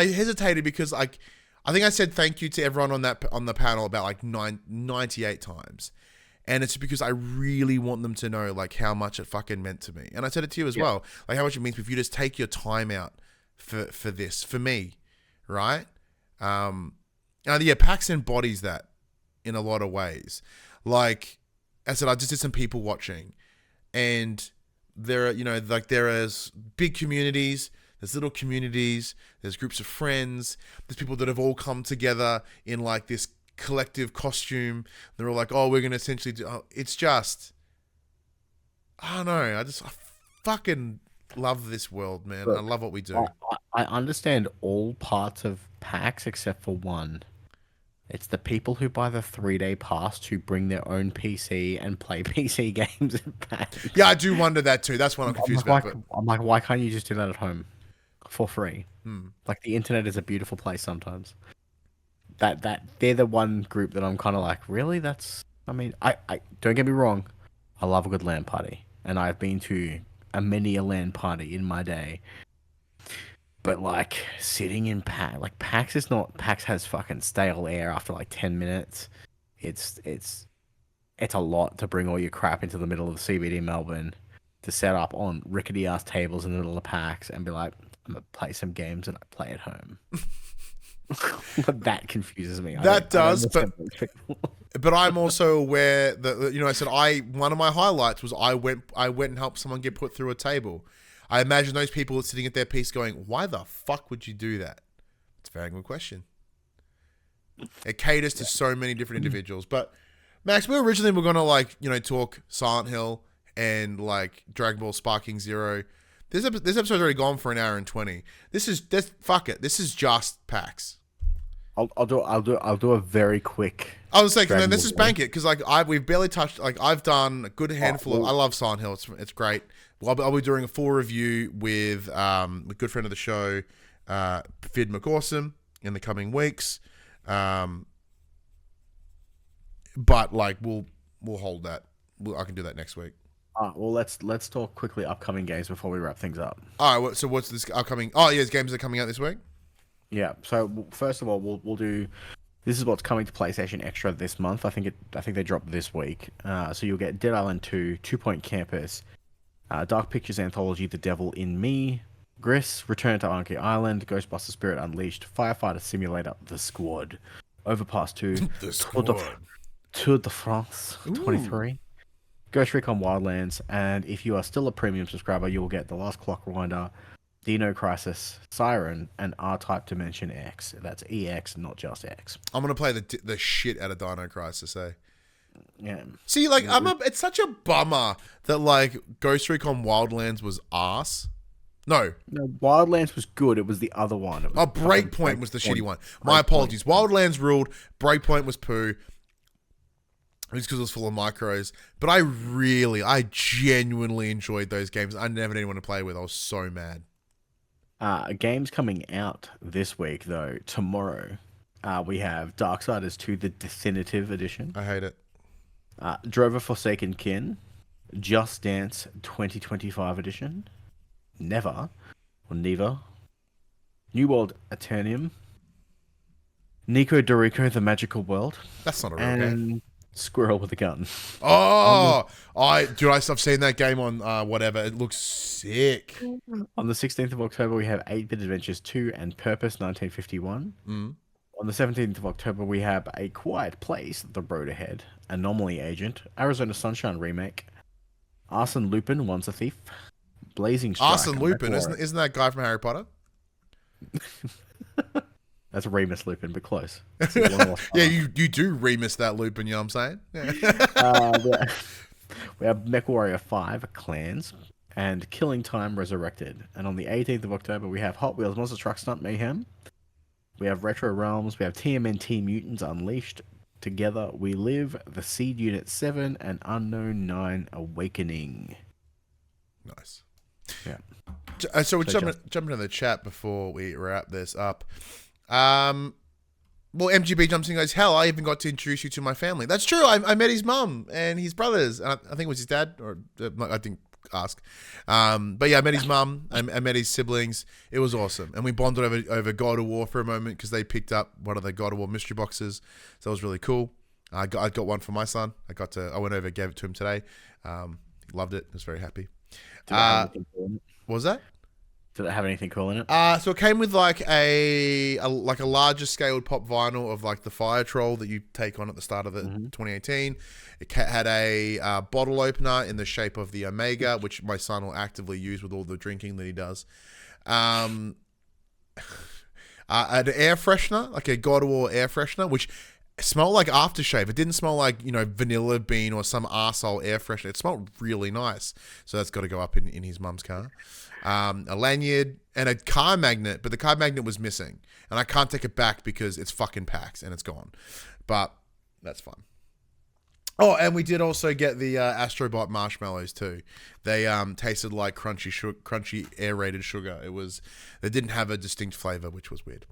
hesitated because like I think I said thank you to everyone on the panel about like 98 times, and it's because I really want them to know like how much it fucking meant to me. And I said it to you as well, like how much it means if you just take your time out for this for me, right? And yeah, PAX embodies that in a lot of ways. Like I said, I just did some people watching. And there are, there is big communities, there's little communities, there's groups of friends, there's people that have all come together in like this collective costume. They're all like, oh, we're going to essentially do, it's just, I don't know. I fucking love this world, man. Look, I love what we do. I understand all parts of PAX except for one. It's the people who buy the 3-day pass to bring their own PC and play PC games at PAX. Yeah, I do wonder that too. That's what I'm confused about. I'm like, why can't you just do that at home for free? Like, the internet is a beautiful place sometimes. That they're the one group that I'm kind of like, really? I mean, I don't get me wrong. I love a good LAN party. And I've been to many a LAN party in my day. But like sitting in PAX, like PAX has fucking stale air after like 10 minutes. It's a lot to bring all your crap into the middle of the CBD Melbourne to set up on rickety ass tables in the middle of PAX and be like, I'm gonna play some games and I play at home. That confuses me. That does, but I'm also aware that I said one of my highlights was I went and helped someone get put through a table. I imagine those people sitting at their piece going, why the fuck would you do that? It's a very good question. It caters to so many different individuals. But, Max, we originally were going to, talk Silent Hill and, Dragon Ball Sparking Zero. This episode's already gone for an hour and 20. Fuck it. This is just PAX. I'll do a very quick. I was saying, let's just bank it because we've barely touched. I've done a good handful. I love Silent Hill. It's great. I'll be doing a full review with a good friend of the show, Fid McAwesome, in the coming weeks. But we'll hold that. I can do that next week. Well, let's talk quickly upcoming games before we wrap things up. All right. So what's this upcoming? Oh, yeah, games are coming out this week. Yeah. So first of all, we'll do This is what's coming to PlayStation Extra this month. I think they dropped this week. So you'll get Dead Island 2, Two Point Campus, Dark Pictures Anthology, The Devil in Me, Gris, Return to Anki Island, Ghostbuster Spirit Unleashed, Firefighter Simulator, The Squad, Overpass 2, The Squad. Tour de France 23, Ghost Recon Wildlands, and if you are still a premium subscriber, you will get The Last Clock Rewinder, Dino Crisis, Siren, and R-Type Dimension X. That's EX, not just X. I'm gonna play the shit out of Dino Crisis, eh? Yeah. See, like, it's such a bummer that, like, Ghost Recon Wildlands was arse. No, Wildlands was good. It was the other one. Breakpoint was the shitty one. My apologies. Wildlands ruled. Breakpoint was poo. It's because it was full of micros. But I genuinely enjoyed those games. I never had anyone to play with. I was so mad. Games coming out this week, though. Tomorrow, we have Darksiders 2, the Definitive Edition. I hate it. Drover Forsaken Kin, Just Dance 2025 Edition, Never, New World Eternium, Nico Dorico, The Magical World. That's not a real game. Squirrel with a Gun. Oh, I've seen that game on whatever. It looks sick. On the 16th of October, we have 8-Bit Adventures 2 and Purpose 1951. On the 17th of October, we have A Quiet Place, The Road Ahead, Anomaly Agent, Arizona Sunshine Remake, Arsene Lupin, Once a Thief, Blazing Strike. Arsene Lupin, isn't that guy from Harry Potter? That's Remus Lupin, but close. Yeah, you do Remus that Lupin, you know what I'm saying? Yeah. We have MechWarrior 5, Clans, and Killing Time Resurrected. And on the 18th of October, we have Hot Wheels Monster Truck Stunt Mayhem. We have Retro Realms. We have TMNT Mutants Unleashed. Together We Live, The Seed Unit 7, and Unknown 9 Awakening. Nice. Yeah. So we're jumping into the chat before we wrap this up. Well, MGB jumps in and goes, hell, I even got to introduce you to my family. That's true. I met his mum and his brothers. And I think it was his dad, or I didn't ask. But yeah, I met his mum. I met his siblings. It was awesome. And we bonded over God of War for a moment because they picked up one of the God of War mystery boxes. So that was really cool. I got one for my son. I went over, gave it to him today. Loved it. I was very happy. What was that? Did it have anything cool in it? So it came with like a larger scaled pop vinyl of like the Fire Troll that you take on at the start of the 2018. It had a bottle opener in the shape of the Omega, which my son will actively use with all the drinking that he does. An air freshener, like a God of War air freshener, which smelled like aftershave. It didn't smell like, vanilla bean or some arsehole air freshener. It smelled really nice. So that's got to go up in his mum's car. A lanyard and a car magnet, but the car magnet was missing. And I can't take it back because it's fucking PAX and it's gone. But that's fine. Oh, and we did also get the Astrobot marshmallows too. They tasted like crunchy aerated sugar. They didn't have a distinct flavor, which was weird.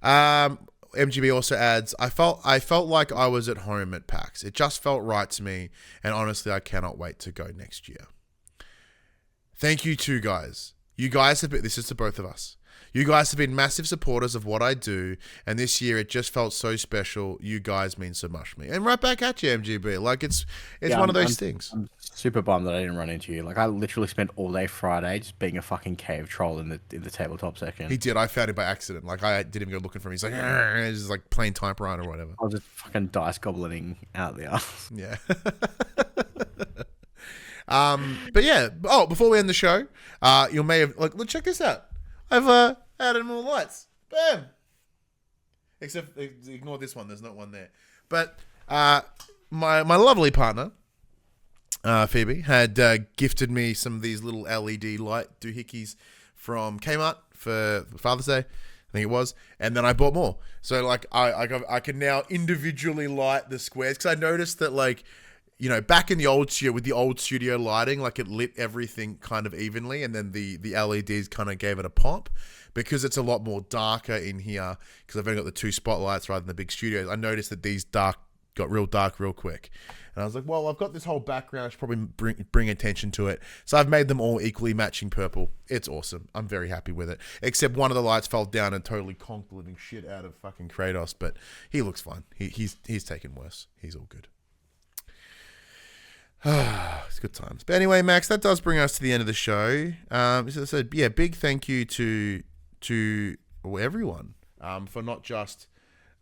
MGB also adds, I felt like I was at home at PAX. It just felt right to me, and honestly, I cannot wait to go next year. Thank you too, guys. You guys have been, this is to both of us. You guys have been massive supporters of what I do, and this year it just felt so special. You guys mean so much to me. And right back at you, MGB. Like, it's one of those things. I'm super bummed that I didn't run into you. Like, I literally spent all day Friday just being a fucking cave troll in the tabletop section. He did. I found him by accident. Like, I didn't even go looking for him. He's like, he's just like playing typewriter or whatever. I was just fucking dice gobbling out there. Yeah. But yeah. Oh, before we end the show, you may have look. Check this out. I've added more lights. Bam. Except ignore this one. There's not one there. But my lovely partner, Phoebe, had gifted me some of these little LED light doohickeys from Kmart for Father's Day. I think it was, and then I bought more. So like I can now individually light the squares because I noticed that like. Back in the old studio with the old studio lighting, like it lit everything kind of evenly, and then the LEDs kind of gave it a pop because it's a lot more darker in here because I've only got the two spotlights rather than the big studios. I noticed that these dark got real dark real quick. And I was like, well, I've got this whole background. I should probably bring attention to it. So I've made them all equally matching purple. It's awesome. I'm very happy with it. Except one of the lights fell down and totally conked the living shit out of fucking Kratos. But he looks fine. He's taken worse. He's all good. It's good times. But anyway, Max, that does bring us to the end of the show. So yeah, big thank you to everyone for not just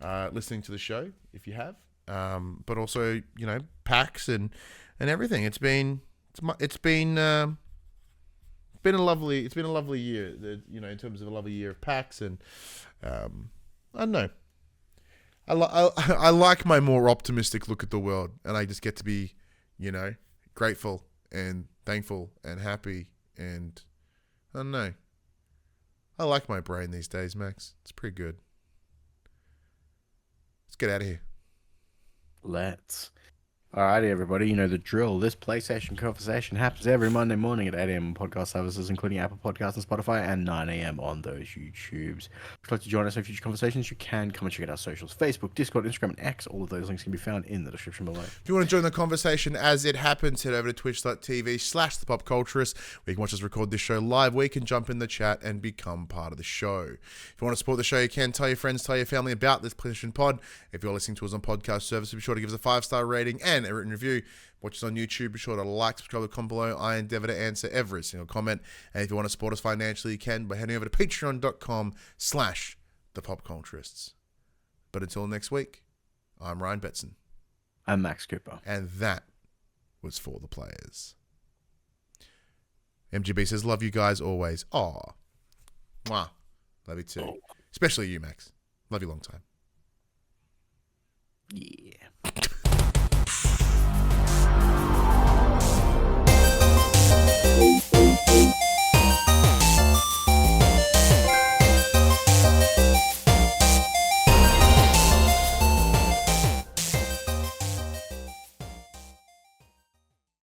listening to the show, if you have, but also, you know, PAX and everything. It's been a lovely year, you know, in terms of a lovely year of PAX, and I don't know. I like my more optimistic look at the world, and I just get to be, you know, grateful and thankful and happy, and I don't know. I like my brain these days, Max. It's pretty good. Let's get out of here. Let's. Alrighty, everybody. You know the drill. This PlayStation conversation happens every Monday morning at 8 a.m. on podcast services, including Apple Podcasts and Spotify, and 9 a.m. on those YouTubes. If you'd like to join us in future conversations, you can come and check out our socials: Facebook, Discord, Instagram, and X. All of those links can be found in the description below. If you want to join the conversation as it happens, head over to twitch.tv/thepopculturists, where you can watch us record this show live, where you can jump in the chat and become part of the show. If you want to support the show, you can tell your friends, tell your family about this PlayStation Pod. If you're listening to us on podcast service, be sure to give us a 5-star rating and a written review. Watch us on YouTube. Be sure to like, subscribe, comment below. I endeavor to answer every single comment. And if you want to support us financially, you can by heading over to patreon.com/thepopculturists. But until next week, I'm Ryan Betson. I'm Max Cooper. And that was for the players. MGB says, love you guys always. Aw. Mwah. Love you too. Especially you, Max. Love you long time. Yeah.